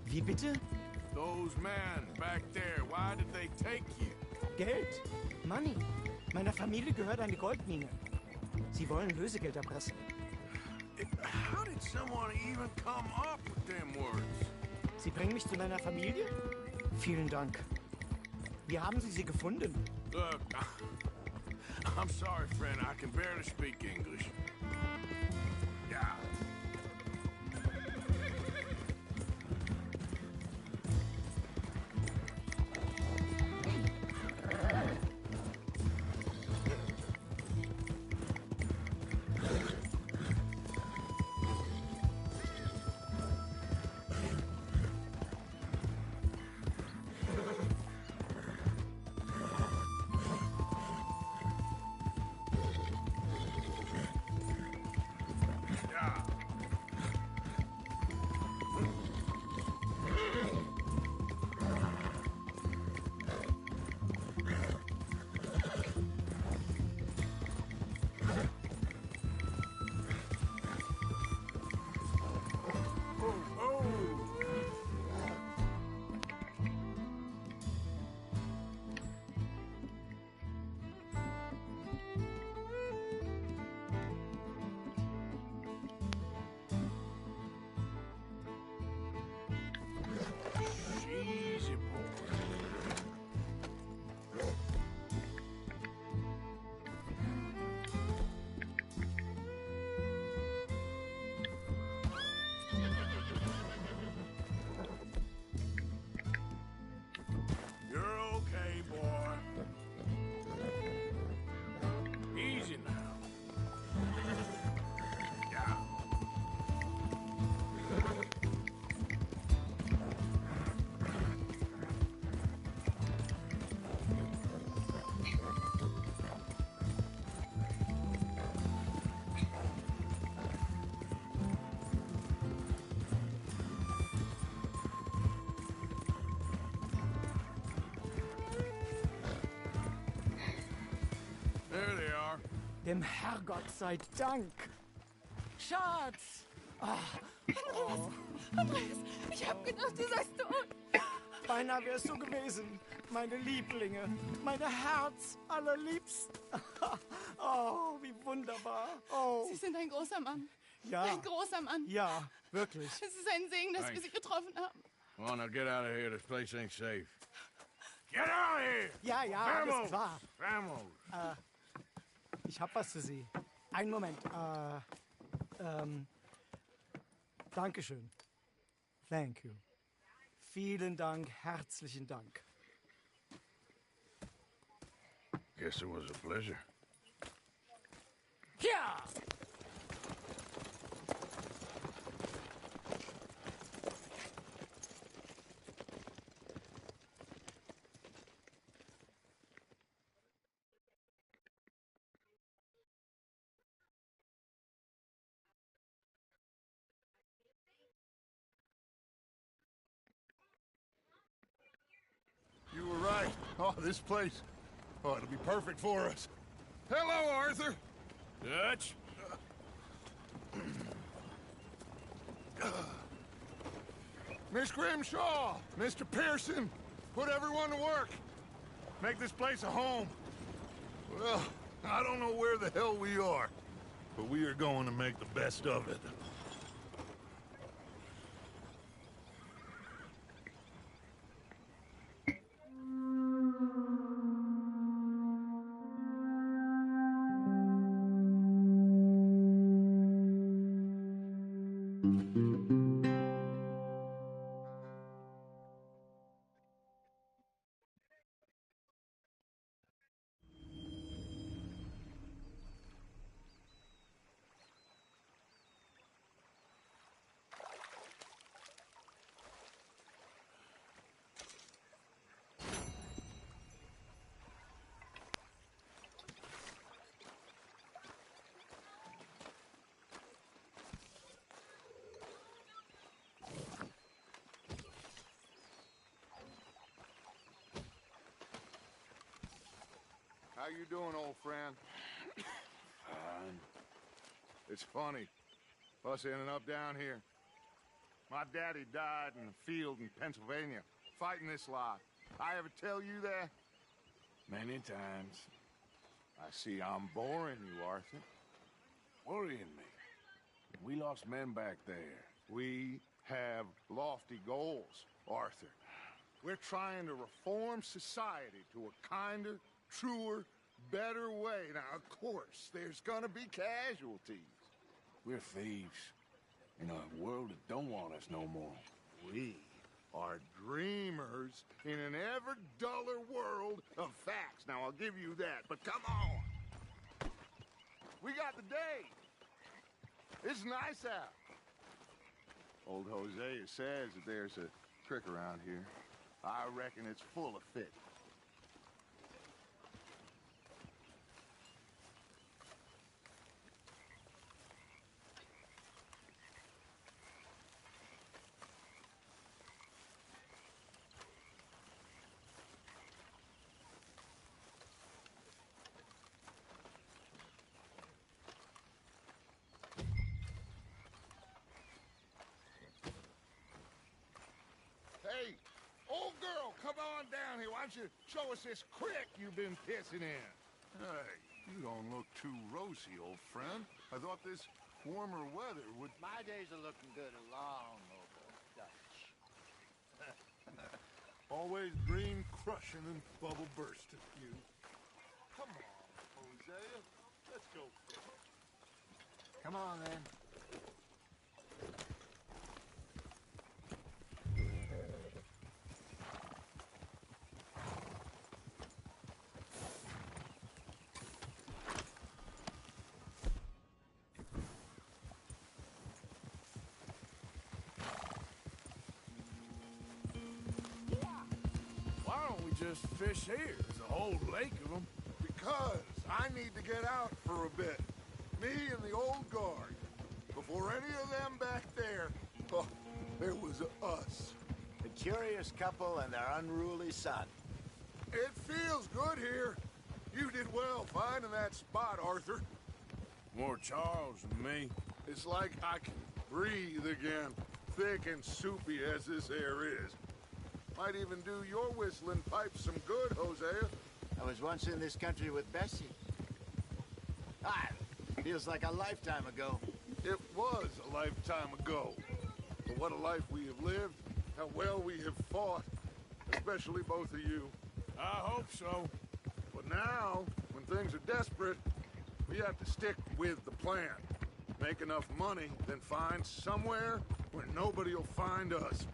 Wie bitte? Those men back there, why did they take you? Geld. Money. Meiner Familie gehört eine Goldmine. Sie wollen Lösegeld erpressen. How did someone even come up with them words? Sie bringen mich zu meiner Familie? Vielen Dank. Wie haben Sie sie gefunden? Look, I'm sorry, friend. I can barely speak English. Yeah. Dem Herrgott sei Dank. Schatz! Andreas, ich hab gedacht, du seist tot. Beinahe wärst du gewesen. Meine Lieblinge, meine Herz allerliebsten. Oh, wie wunderbar. Oh. Sie sind ein großer Mann. Ja. Ein großer Mann. Ja, wirklich. Es ist ein Segen, dass wir Sie getroffen haben. Come on, now get out of here. This place ain't safe. Get out of here! Ja, ja, Vamos! alles klar. Vamos! Ich hab was für Sie. Einen Moment. Dankeschön. Thank you. Vielen Dank, herzlichen Dank. Guess it was a pleasure. Ja! You were right. Oh, this place. Oh, it'll be perfect for us. Hello, Arthur. Dutch? Miss Grimshaw, Mr. Pearson, put everyone to work. Make this place a home. Well, I don't know where the hell we are, but we are going to make the best of it. How you doing, old friend? Fine. It's funny, us ending up down here. My daddy died in the field in Pennsylvania, fighting this lot. I ever tell you that? Many times. I see I'm boring you, Arthur. Worrying me. We lost men back there. We have lofty goals, Arthur. We're trying to reform society to a kinder, truer, better way. Now, of course, there's gonna be casualties. We're thieves. In a world that don't want us no more. We are dreamers in an ever duller world of facts. Now, I'll give you that, but come on. We got the day. It's nice out. Old Hosea says that there's a trick around here. I reckon it's full of fit. Hey, old girl, come on down here. Why don't you show us this creek you've been pissing in? Hey, you don't look too rosy, old friend. I thought this warmer weather would... My days are looking good along over Dutch. Always dream crushing and bubble bursting, you. Come on, Hosea. Let's go. Come on, then. Why don't we just fish here? There's a whole lake of them. Because I need to get out for a bit. Me and the old guard. Before any of them back there, oh, there was us. A curious couple and their unruly son. It feels good here. You did well finding that spot, Arthur. More Charles than me. It's like I can breathe again, thick and soupy as this air is. Might even do your whistling pipes some good, Hosea. I was once in this country with Bessie. Ah, feels like a lifetime ago. It was a lifetime ago. But what a life we have lived, how well we have fought, especially both of you. I hope so. But now, when things are desperate, we have to stick with the plan. Make enough money, then find somewhere where nobody will find us.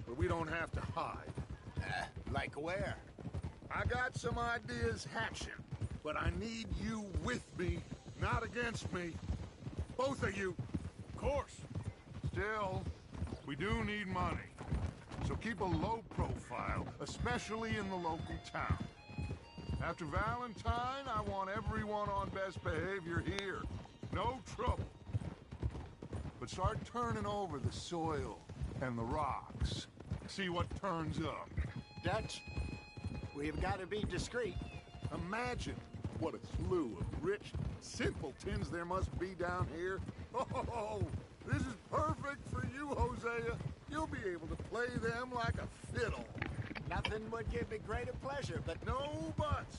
Where we don't have to hide. Like where? I got some ideas hatching, but I need you with me, not against me. Both of you. Of course. Still, we do need money. So keep a low profile, especially in the local town. After Valentine, I want everyone on best behavior here. No trouble. But start turning over the soil and the rocks. See what turns up. Dutch, we've got to be discreet. Imagine what a slew of rich simpletons there must be down here. Oh, this is perfect for you, Hosea. You'll be able to play them like a fiddle. Nothing would give me greater pleasure, but... No buts.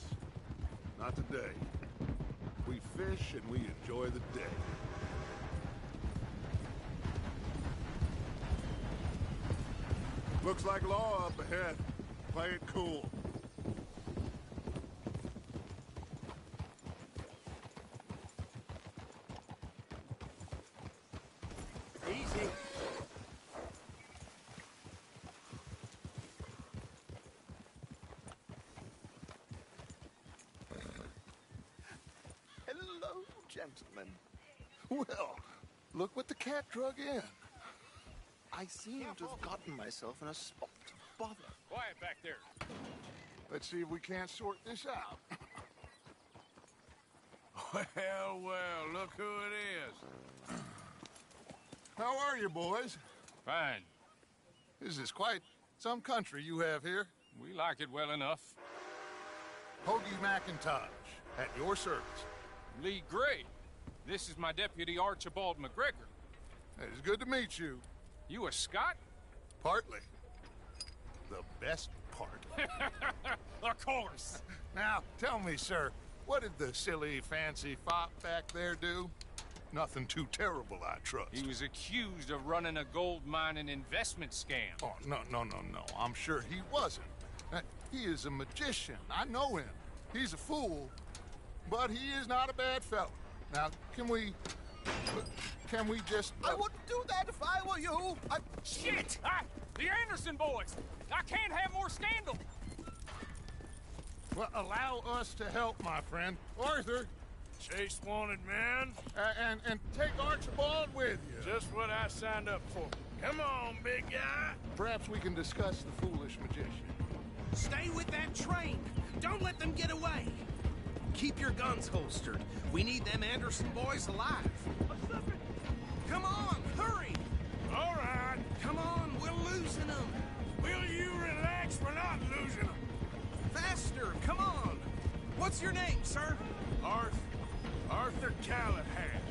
Not today. We fish and we enjoy the day. Looks like law up ahead. Play it cool. Easy. Hello, gentlemen. Well, look what the cat drug in. I seem to have gotten myself in a spot of bother. Quiet back there. Let's see if we can't sort this out. Well, look who it is. How are you, boys? Fine. This is quite some country you have here. We like it well enough. Hoagie McIntosh, at your service. Lee Gray. This is my deputy, Archibald McGregor. It's good to meet you. You a Scot? Partly. The best part. Of course. Now, tell me, sir, what did the silly, fancy fop back there do? Nothing too terrible, I trust. He was accused of running a gold mining investment scam. Oh, no. I'm sure he wasn't. He is a magician. I know him. He's a fool, but he is not a bad fellow. Now, can we just... I wouldn't do that if I were you. Shit! The Anderson boys! I can't have more scandal! Well, allow us to help, my friend. Arthur! Chase wanted man. And take Archibald with you. Just what I signed up for. Come on, big guy. Perhaps we can discuss the foolish magician. Stay with that train. Don't let them get away. Keep your guns holstered. We need them Anderson boys alive. Come on, hurry! All right. Come on, we're losing them. Will you relax? We're not losing them. Faster, come on. What's your name, sir? Arthur Callahan.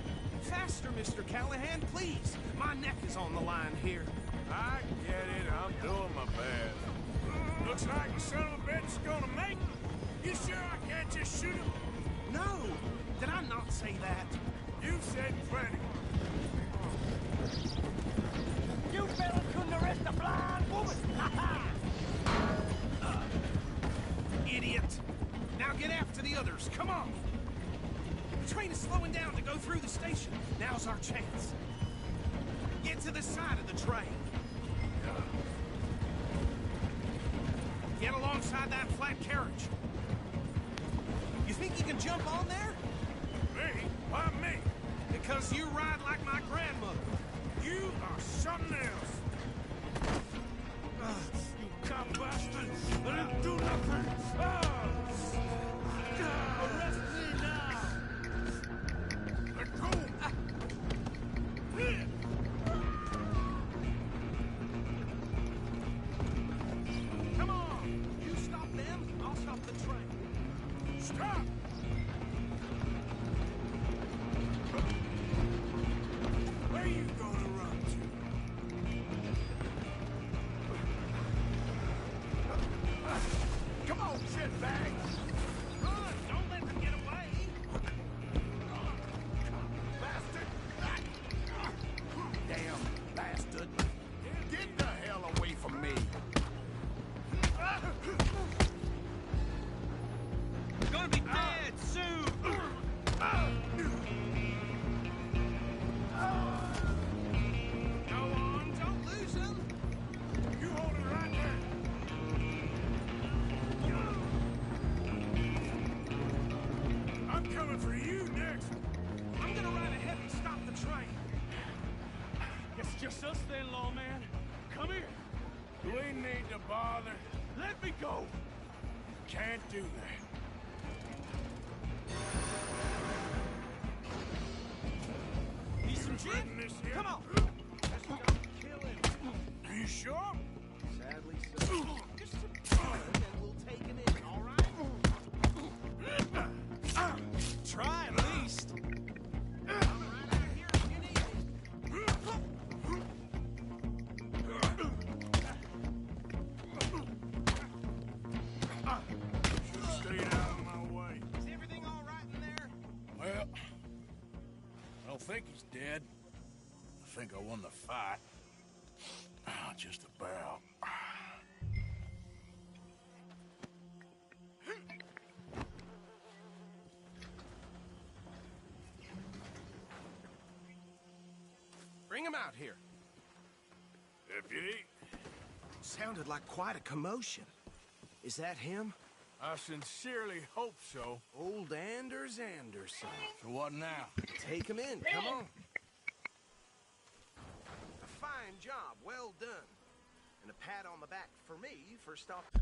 Faster, Mr. Callahan, please. My neck is on the line here. I get it. I'm doing my best. Looks like the son of a bitch is gonna make it. You sure I can't just shoot him? No. Did I not say that? You said plenty. You fellas couldn't arrest a blind woman! Idiot. Now get after the others. Come on. The train is slowing down to go through the station. Now's our chance. Get to the side of the train. Get alongside that flat carriage. You think you can jump on there? Me? Why me? Because you ride like my grandmother. You are something else. You cop bastard! I didn't do nothing! Arrest me now! Let go! Come on! You stop them, I'll stop the train. Stop! Just us then, lawman. Come here. We need to bother. Let me go. Can't do that. Need some gin? Written this here? Come on. Just don't kill him. Are you sure? Sadly so. Just some fun and we'll take him in, all right? Try at least. Stayed out of my way. Is everything all right in there? Well, I don't think he's dead. I think I won the fight. Just about. Bring him out here. Deputy? Sounded like quite a commotion. Is that him? I sincerely hope so. Old Anders Anderson. So what now? Take him in, come on. A fine job, well done. And a pat on the back for me for stopping.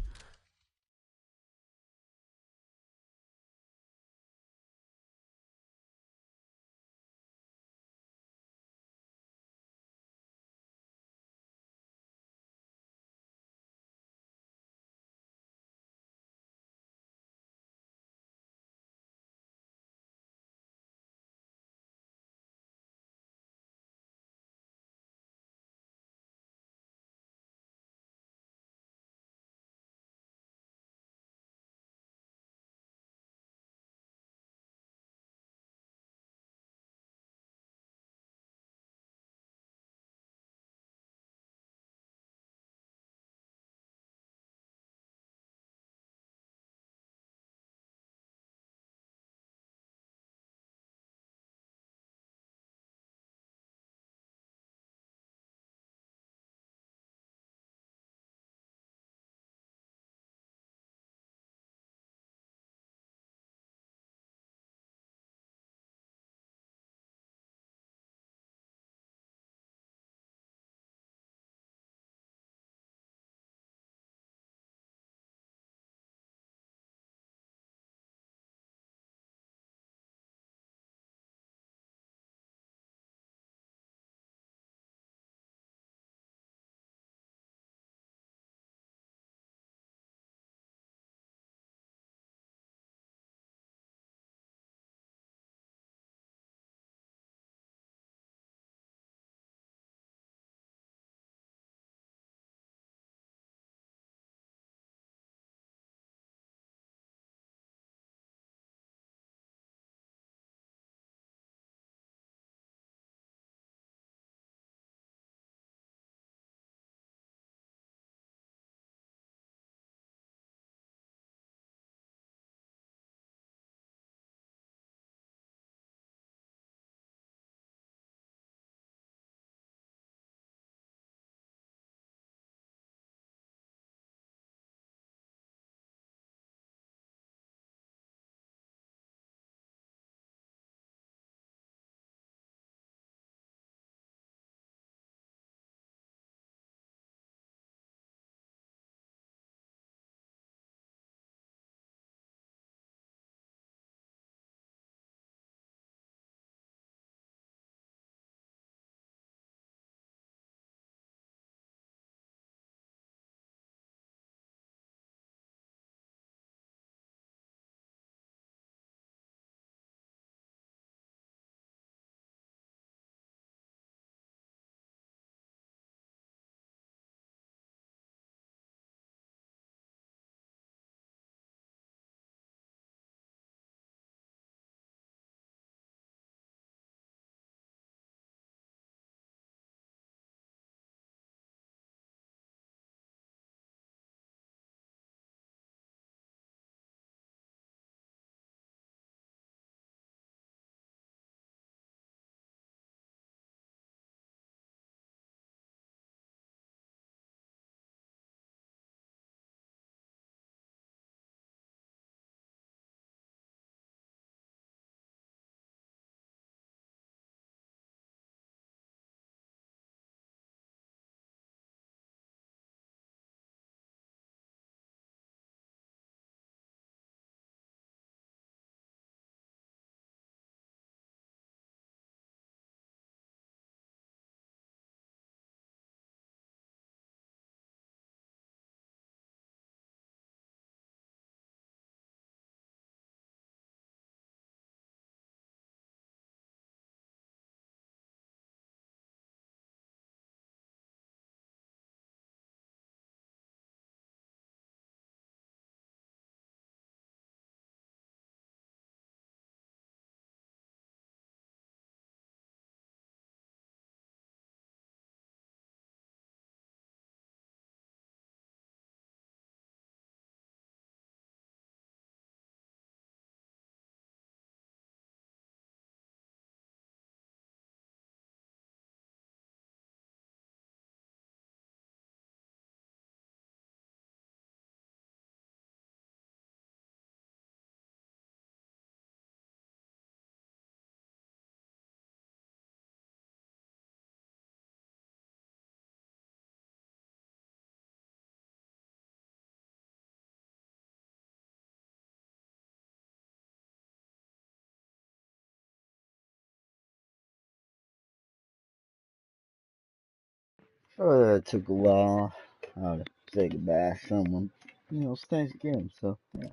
Oh, it took a while. I had to say goodbye to someone. You know, it's Thanksgiving, so yeah.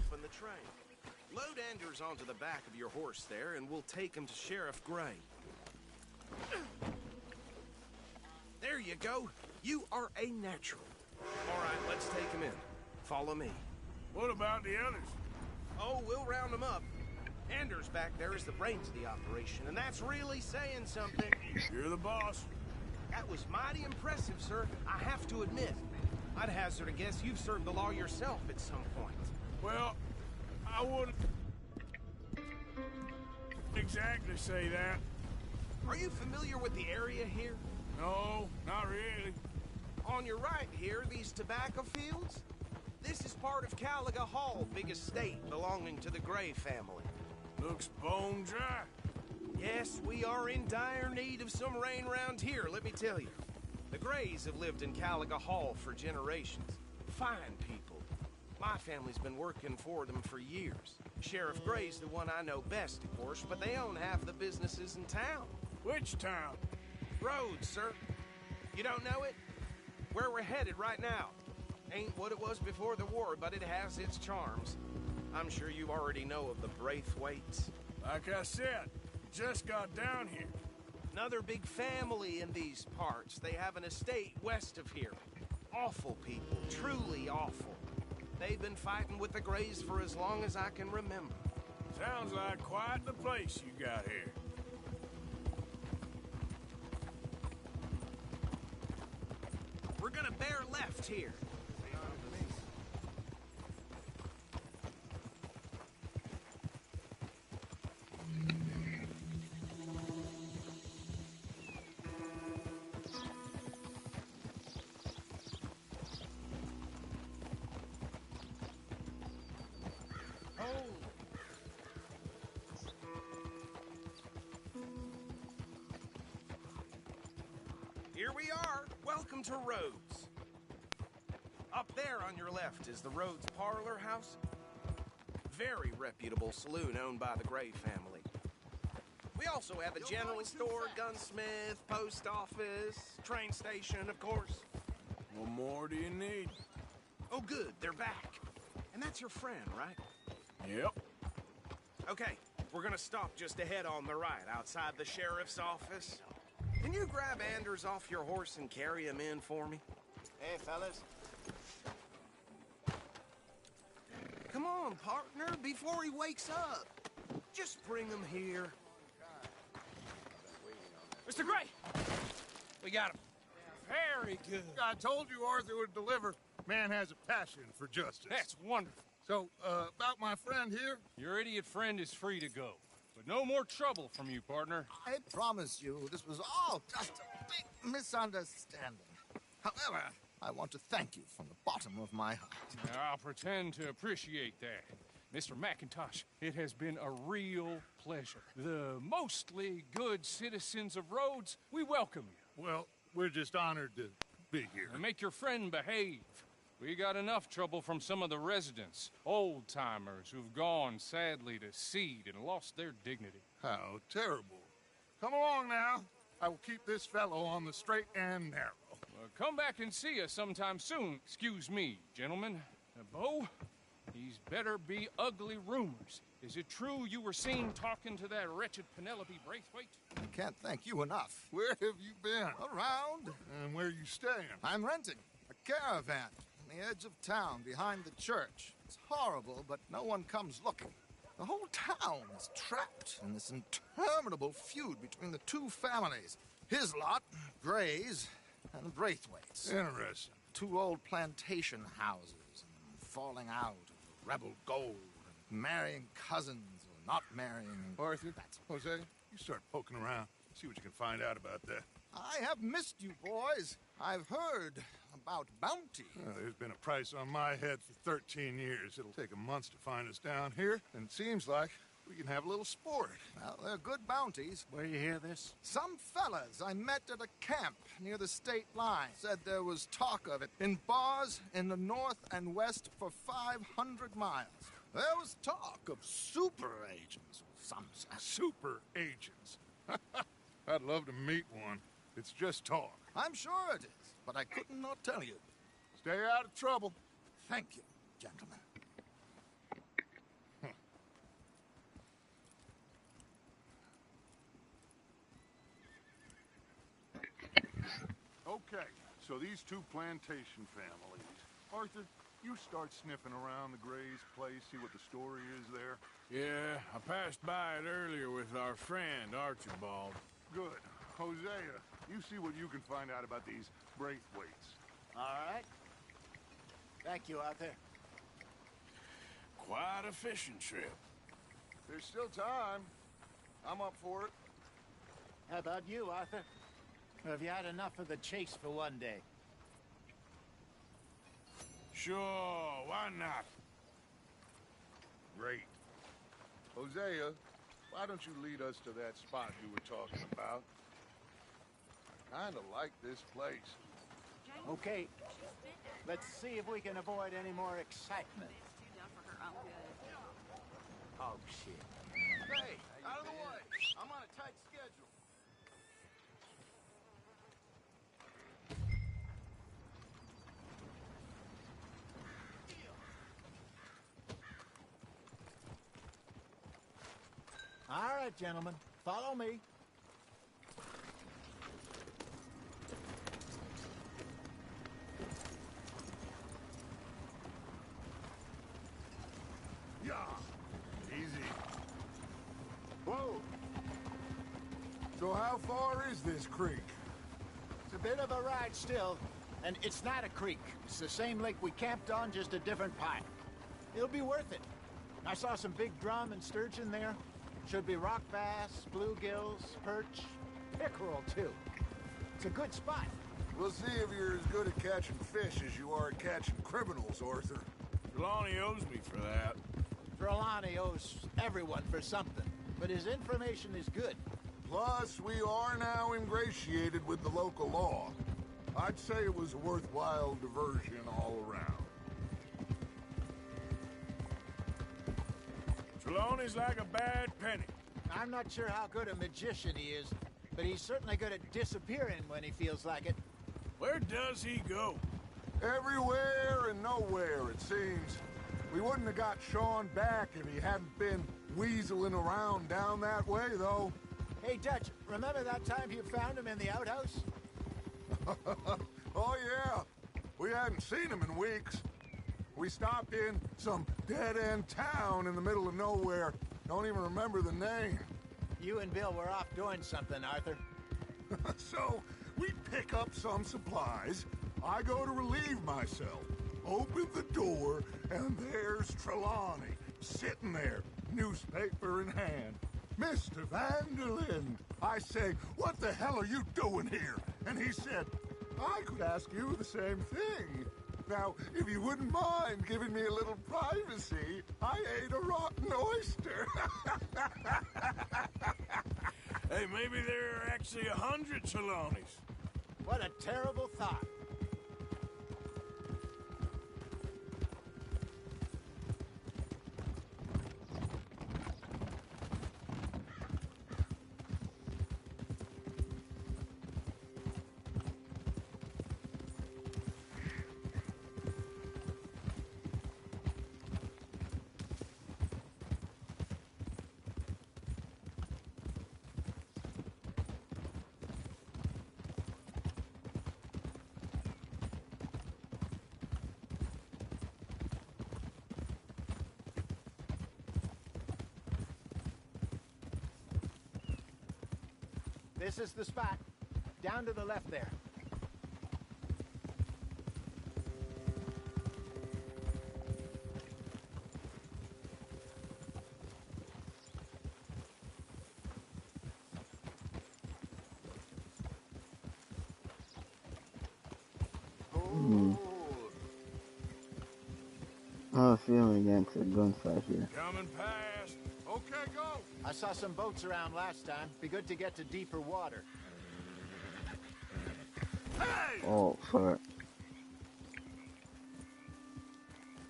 From the train. Load Anders onto the back of your horse there, and we'll take him to Sheriff Gray. There you go. You are a natural. All right, let's take him in. Follow me. What about the others? Oh, we'll round them up. Anders back there is the brains of the operation, and that's really saying something. You're the boss. That was mighty impressive, sir. I have to admit. I'd hazard a guess you've served the law yourself at some point. Well, I wouldn't exactly say that. Are you familiar with the area here? No, not really. On your right here, these tobacco fields? This is part of Caliga Hall, big estate belonging to the Gray family. Looks bone dry. Yes, we are in dire need of some rain round here, let me tell you. The Grays have lived in Caliga Hall for generations. Fine people. My family's been working for them for years. Sheriff Gray's the one I know best, of course, but they own half the businesses in town. Which town? Rhodes, sir. You don't know it? Where we're headed right now. Ain't what it was before the war, but it has its charms. I'm sure you already know of the Braithwaites. Like I said, just got down here. Another big family in these parts. They have an estate west of here. Awful people, truly awful. They've been fighting with the Grays for as long as I can remember. Sounds like quite the place you got here. We're gonna bear left here. Here we are. Welcome to Rhodes. Up there on your left is the Rhodes Parlor House. Very reputable saloon owned by the Gray family. We also have a general store, gunsmith, post office, train station, of course. What more do you need? Oh, good. They're back. And that's your friend, right? Yep. Okay, we're gonna stop just ahead on the right, outside the sheriff's office. Can you grab Anders off your horse and carry him in for me? Hey, fellas. Come on, partner, before he wakes up. Just bring him here. Mr. Gray! We got him. Very good. I told you Arthur would deliver. Man has a passion for justice. That's wonderful. So, about my friend here? Your idiot friend is free to go. But no more trouble from you, partner. I promise you, this was all just a big misunderstanding. However, I want to thank you from the bottom of my heart. I'll pretend to appreciate that. Mr. McIntosh, it has been a real pleasure. The mostly good citizens of Rhodes, we welcome you. Well, we're just honored to be here. And make your friend behave. We got enough trouble from some of the residents, old-timers who've gone, sadly, to seed and lost their dignity. How terrible. Come along now. I will keep this fellow on the straight and narrow. Come back and see us sometime soon. Excuse me, gentlemen. Bo, these better be ugly rumors. Is it true you were seen talking to that wretched Penelope Braithwaite? I can't thank you enough. Where have you been? Around. And where are you staying? I'm renting a caravan on the edge of town behind the church. It's horrible, but no one comes looking. The whole town is trapped in this interminable feud between the two families. His lot, Gray's, and the Braithwaites. Interesting. Two old plantation houses, and falling out of the rebel gold, and marrying cousins or not marrying. Arthur, Jose, you start poking around. See what you can find out about that. I have missed you, boys. I've heard about bounty. Well, there's been a price on my head for 13 years. It'll take a month to find us down here, and it seems like we can have a little sport. Well, they're good bounties. Where you hear this? Some fellas I met at a camp near the state line said there was talk of it in bars in the north and west for 500 miles. There was talk of super agents, some say. Super agents. I'd love to meet one. It's just talk. I'm sure it is, but I couldn't not tell you. Stay out of trouble. Thank you, gentlemen. Okay, so these two plantation families. Arthur, you start sniffing around the Gray's place, see what the story is there. Yeah, I passed by it earlier with our friend, Archibald. Good. Hosea, you see what you can find out about these Braithwaites. All right. Thank you, Arthur. Quite a fishing trip. There's still time. I'm up for it. How about you, Arthur? Or have you had enough of the chase for one day? Sure, why not? Great. Hosea, why don't you lead us to that spot you were talking about? I kinda like this place. Okay. Let's see if we can avoid any more excitement. Oh, shit. Hey, out of the way. I'm on a tight schedule. All right, gentlemen. Follow me. Yeah. Easy. Whoa. So how far is this creek? It's a bit of a ride still, and it's not a creek. It's the same lake we camped on, just a different part. It'll be worth it. I saw some big drum and sturgeon there. Should be rock bass, bluegills, perch, pickerel, too. It's a good spot. We'll see if you're as good at catching fish as you are at catching criminals, Arthur. Trelawney owes me for that. Trelawney owes everyone for something, but his information is good. Plus, we are now ingratiated with the local law. I'd say it was a worthwhile diversion all around. Trelawney's like a bad penny. I'm not sure how good a magician he is, but he's certainly good at disappearing when he feels like it. Where does he go? Everywhere and nowhere, it seems. We wouldn't have got Sean back if he hadn't been weaseling around down that way, though. Hey, Dutch, remember that time you found him in the outhouse? Oh, yeah. We hadn't seen him in weeks. We stopped in some dead-end town in the middle of nowhere. Don't even remember the name. You and Bill were off doing something, Arthur. So, we pick up some supplies. I go to relieve myself. Open the door, and there's Trelawney, sitting there, newspaper in hand. Mr. Vanderlyn. I say, what the hell are you doing here? And he said, I could ask you the same thing. Now, if you wouldn't mind giving me a little privacy, I ate a rotten oyster. Hey, maybe there are actually 100 Trelawneys. What a terrible thought. This is the spot. Down to the left there. I have a feeling against a gunfight here. Coming past. Okay, go. I saw some boats around last time. Be good to get to deeper water. Hey! Oh, fuck.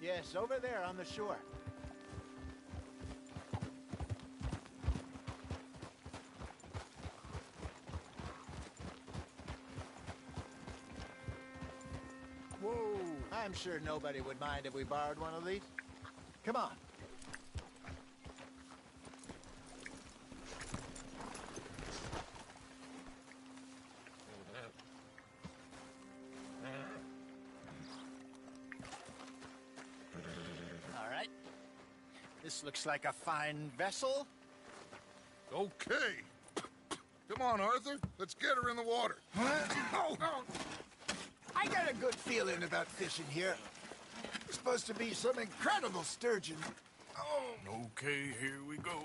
Yes, over there on the shore. I'm sure nobody would mind if we borrowed one of these. Come on. All right. This looks like a fine vessel. Okay. Come on, Arthur. Let's get her in the water. Oh, I got a good feeling about fishing here. It's supposed to be some incredible sturgeon. Oh. Okay, here we go.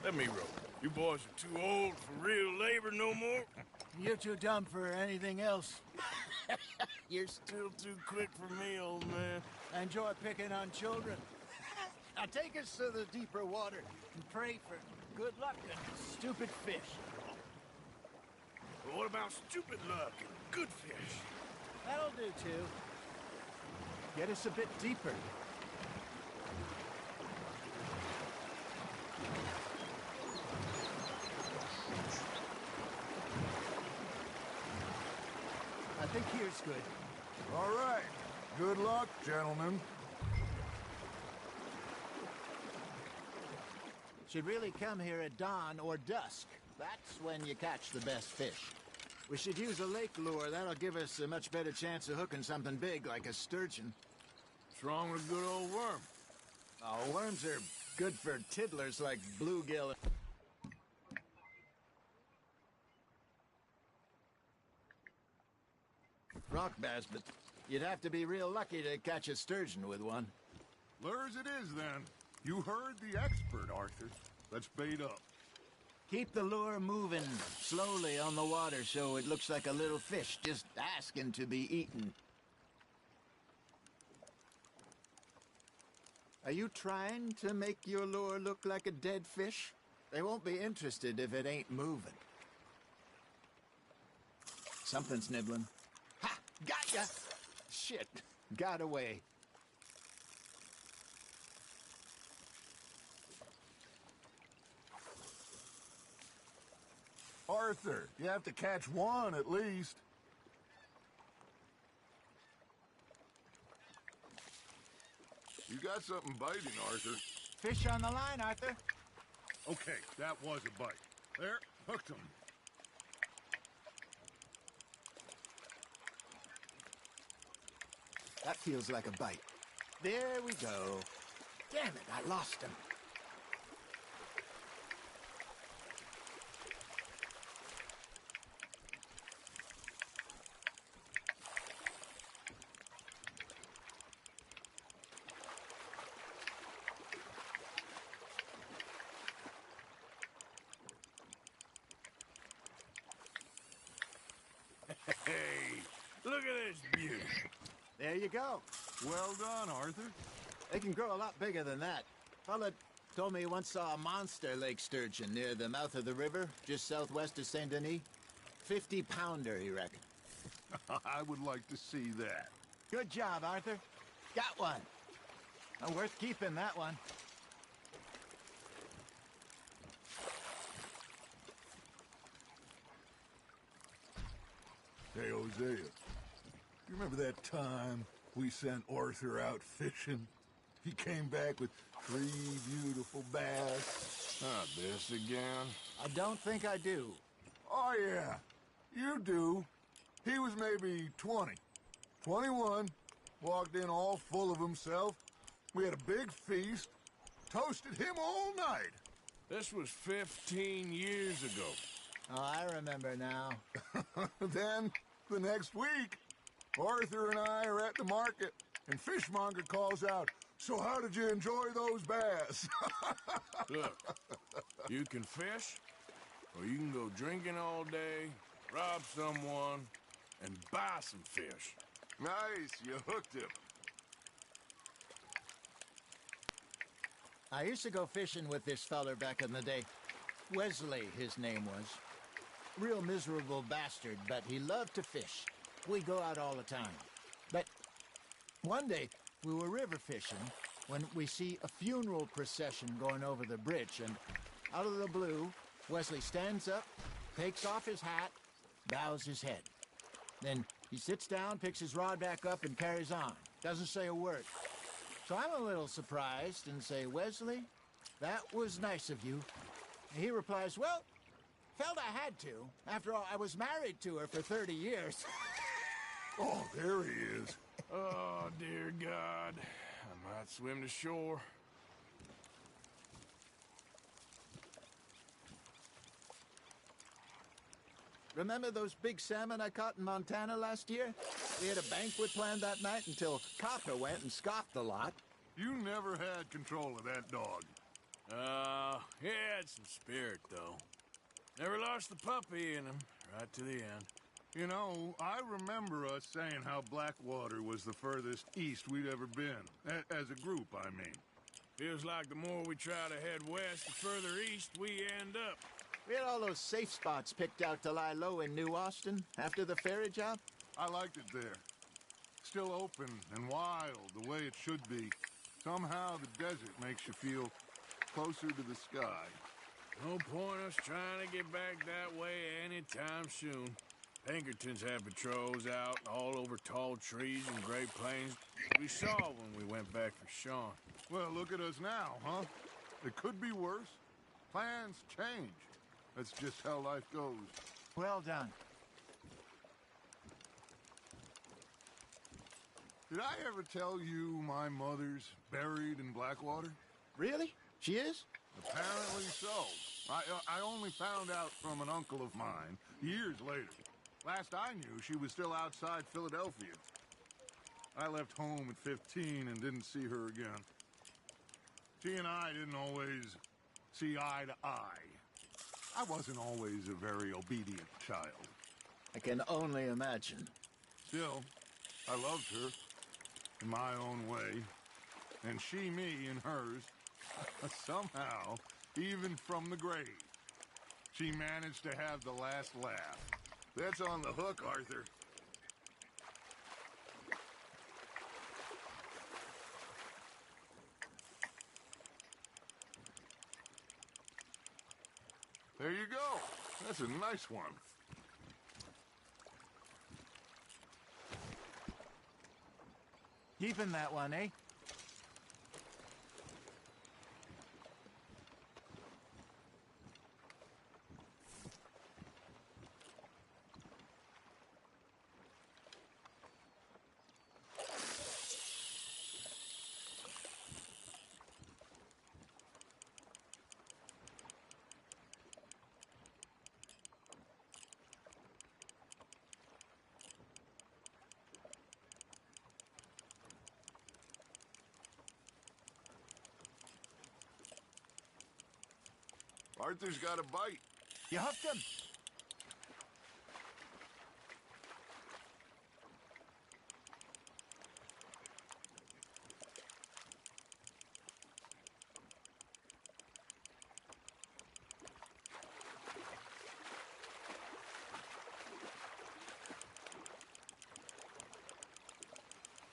Let me row. You boys are too old for real labor no more. You're too dumb for anything else. You're still too quick for me, old man. I enjoy picking on children. Now take us to the deeper water and pray for good luck and stupid fish. But what about stupid luck and good fish? That'll do, too. Get us a bit deeper. I think here's good. All right. Good luck, gentlemen. Should really come here at dawn or dusk. That's when you catch the best fish. We should use a lake lure. That'll give us a much better chance of hooking something big like a sturgeon. What's wrong with a good old worm? Oh, worms are good for tiddlers like bluegill. Rock bass, but you'd have to be real lucky to catch a sturgeon with one. Lures it is, then. You heard the expert, Arthur. Let's bait up. Keep the lure moving slowly on the water so it looks like a little fish just asking to be eaten. Are you trying to make your lure look like a dead fish? They won't be interested if it ain't moving. Something's nibbling. Ha! Got ya! Shit. Got away. Arthur, you have to catch one at least. You got something biting, Arthur. Fish on the line, Arthur. Okay, that was a bite. There, hooked him. That feels like a bite. There we go. Damn it, I lost him. Hey, look at this beauty. There you go. Well done, Arthur. They can grow a lot bigger than that. Fella told me he once saw a monster lake sturgeon near the mouth of the river, just southwest of Saint Denis. 50-pounder, he reckoned. I would like to see that. Good job, Arthur. Got one. Worth keeping, that one. Hey, Hosea, you remember that time we sent Arthur out fishing? He came back with 3 beautiful bass. Not this again. I don't think I do. Oh, yeah. You do. He was maybe 20. 21. Walked in all full of himself. We had a big feast. Toasted him all night. This was 15 years ago. Oh, I remember now. Then, the next week, Arthur and I are at the market, and Fishmonger calls out, "So how did you enjoy those bass?" Look, you can fish, or you can go drinking all day, rob someone, and buy some fish. Nice, you hooked him. I used to go fishing with this feller back in the day. Wesley, his name was. Real miserable bastard, but he loved to fish. We go out all the time. But one day, we were river fishing when we see a funeral procession going over the bridge, and out of the blue, Wesley stands up, takes off his hat, bows his head. Then he sits down, picks his rod back up, and carries on. Doesn't say a word. So I'm a little surprised and say, Wesley, that was nice of you. And he replies, well, felt I had to. After all, I was married to her for 30 years. Oh, there he is. Oh, dear God. I might swim to shore. Remember those big salmon I caught in Montana last year? We had a banquet planned that night until Copper went and scoffed the lot. You never had control of that dog. He had some spirit, though. Never lost the puppy in him, right to the end. You know, I remember us saying how Blackwater was the furthest east we'd ever been. As a group, I mean. Feels like the more we try to head west, the further east we end up. We had all those safe spots picked out to lie low in New Austin after the ferry job. I liked it there. Still open and wild, the way it should be. Somehow the desert makes you feel closer to the sky. No point us trying to get back that way anytime soon. Pinkertons had patrols out all over tall trees and Great Plains. We saw when we went back for Sean. Well, look at us now, huh? It could be worse. Plans change. That's just how life goes. Well done. Did I ever tell you my mother's buried in Blackwater? Really? She is? Apparently so. I only found out from an uncle of mine years later. Last I knew, she was still outside Philadelphia. I left home at 15 and didn't see her again. She and I didn't always see eye to eye. I wasn't always a very obedient child. I can only imagine. Still, I loved her in my own way, and she me in hers. Somehow, even from the grave, she managed to have the last laugh. That's on the hook, Arthur. There you go. That's a nice one. Keeping that one, eh? Arthur's got a bite. You hooked him.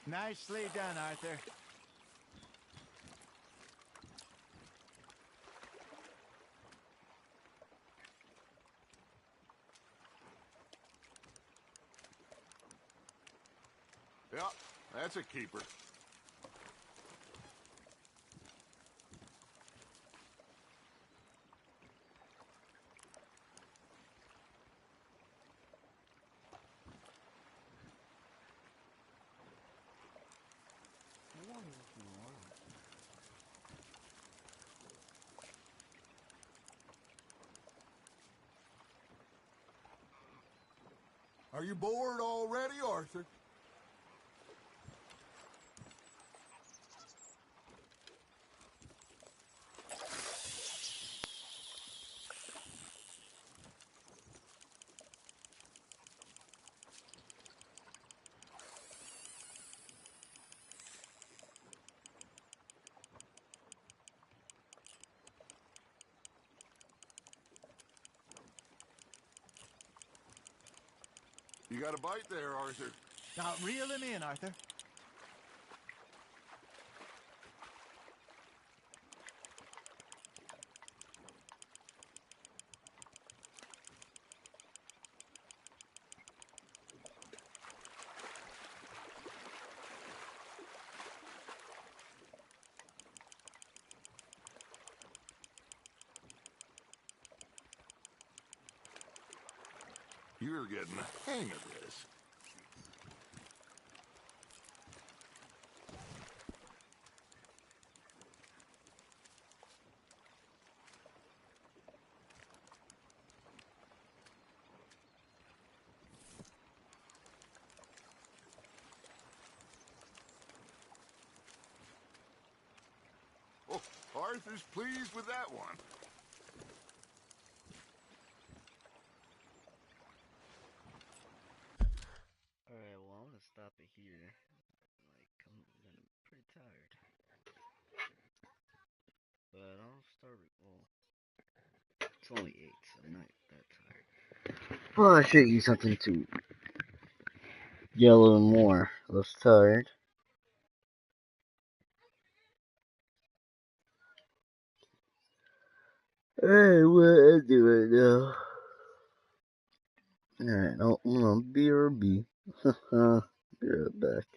Nicely done, Arthur. Yeah, that's a keeper. Are you bored already, Arthur? You got a bite there, Arthur. Now reel him in, Arthur. You're getting the hang of this. Oh, Arthur's pleased with that one. Alright, well, I'm gonna stop it here. Like, I'm pretty tired. But I'll start it. Well, it's only 8, so I'm not that tired. Well, I should eat something to get a little more less tired. Alright, well, I'll do it now. Alright, I'm gonna BRB. Be right back.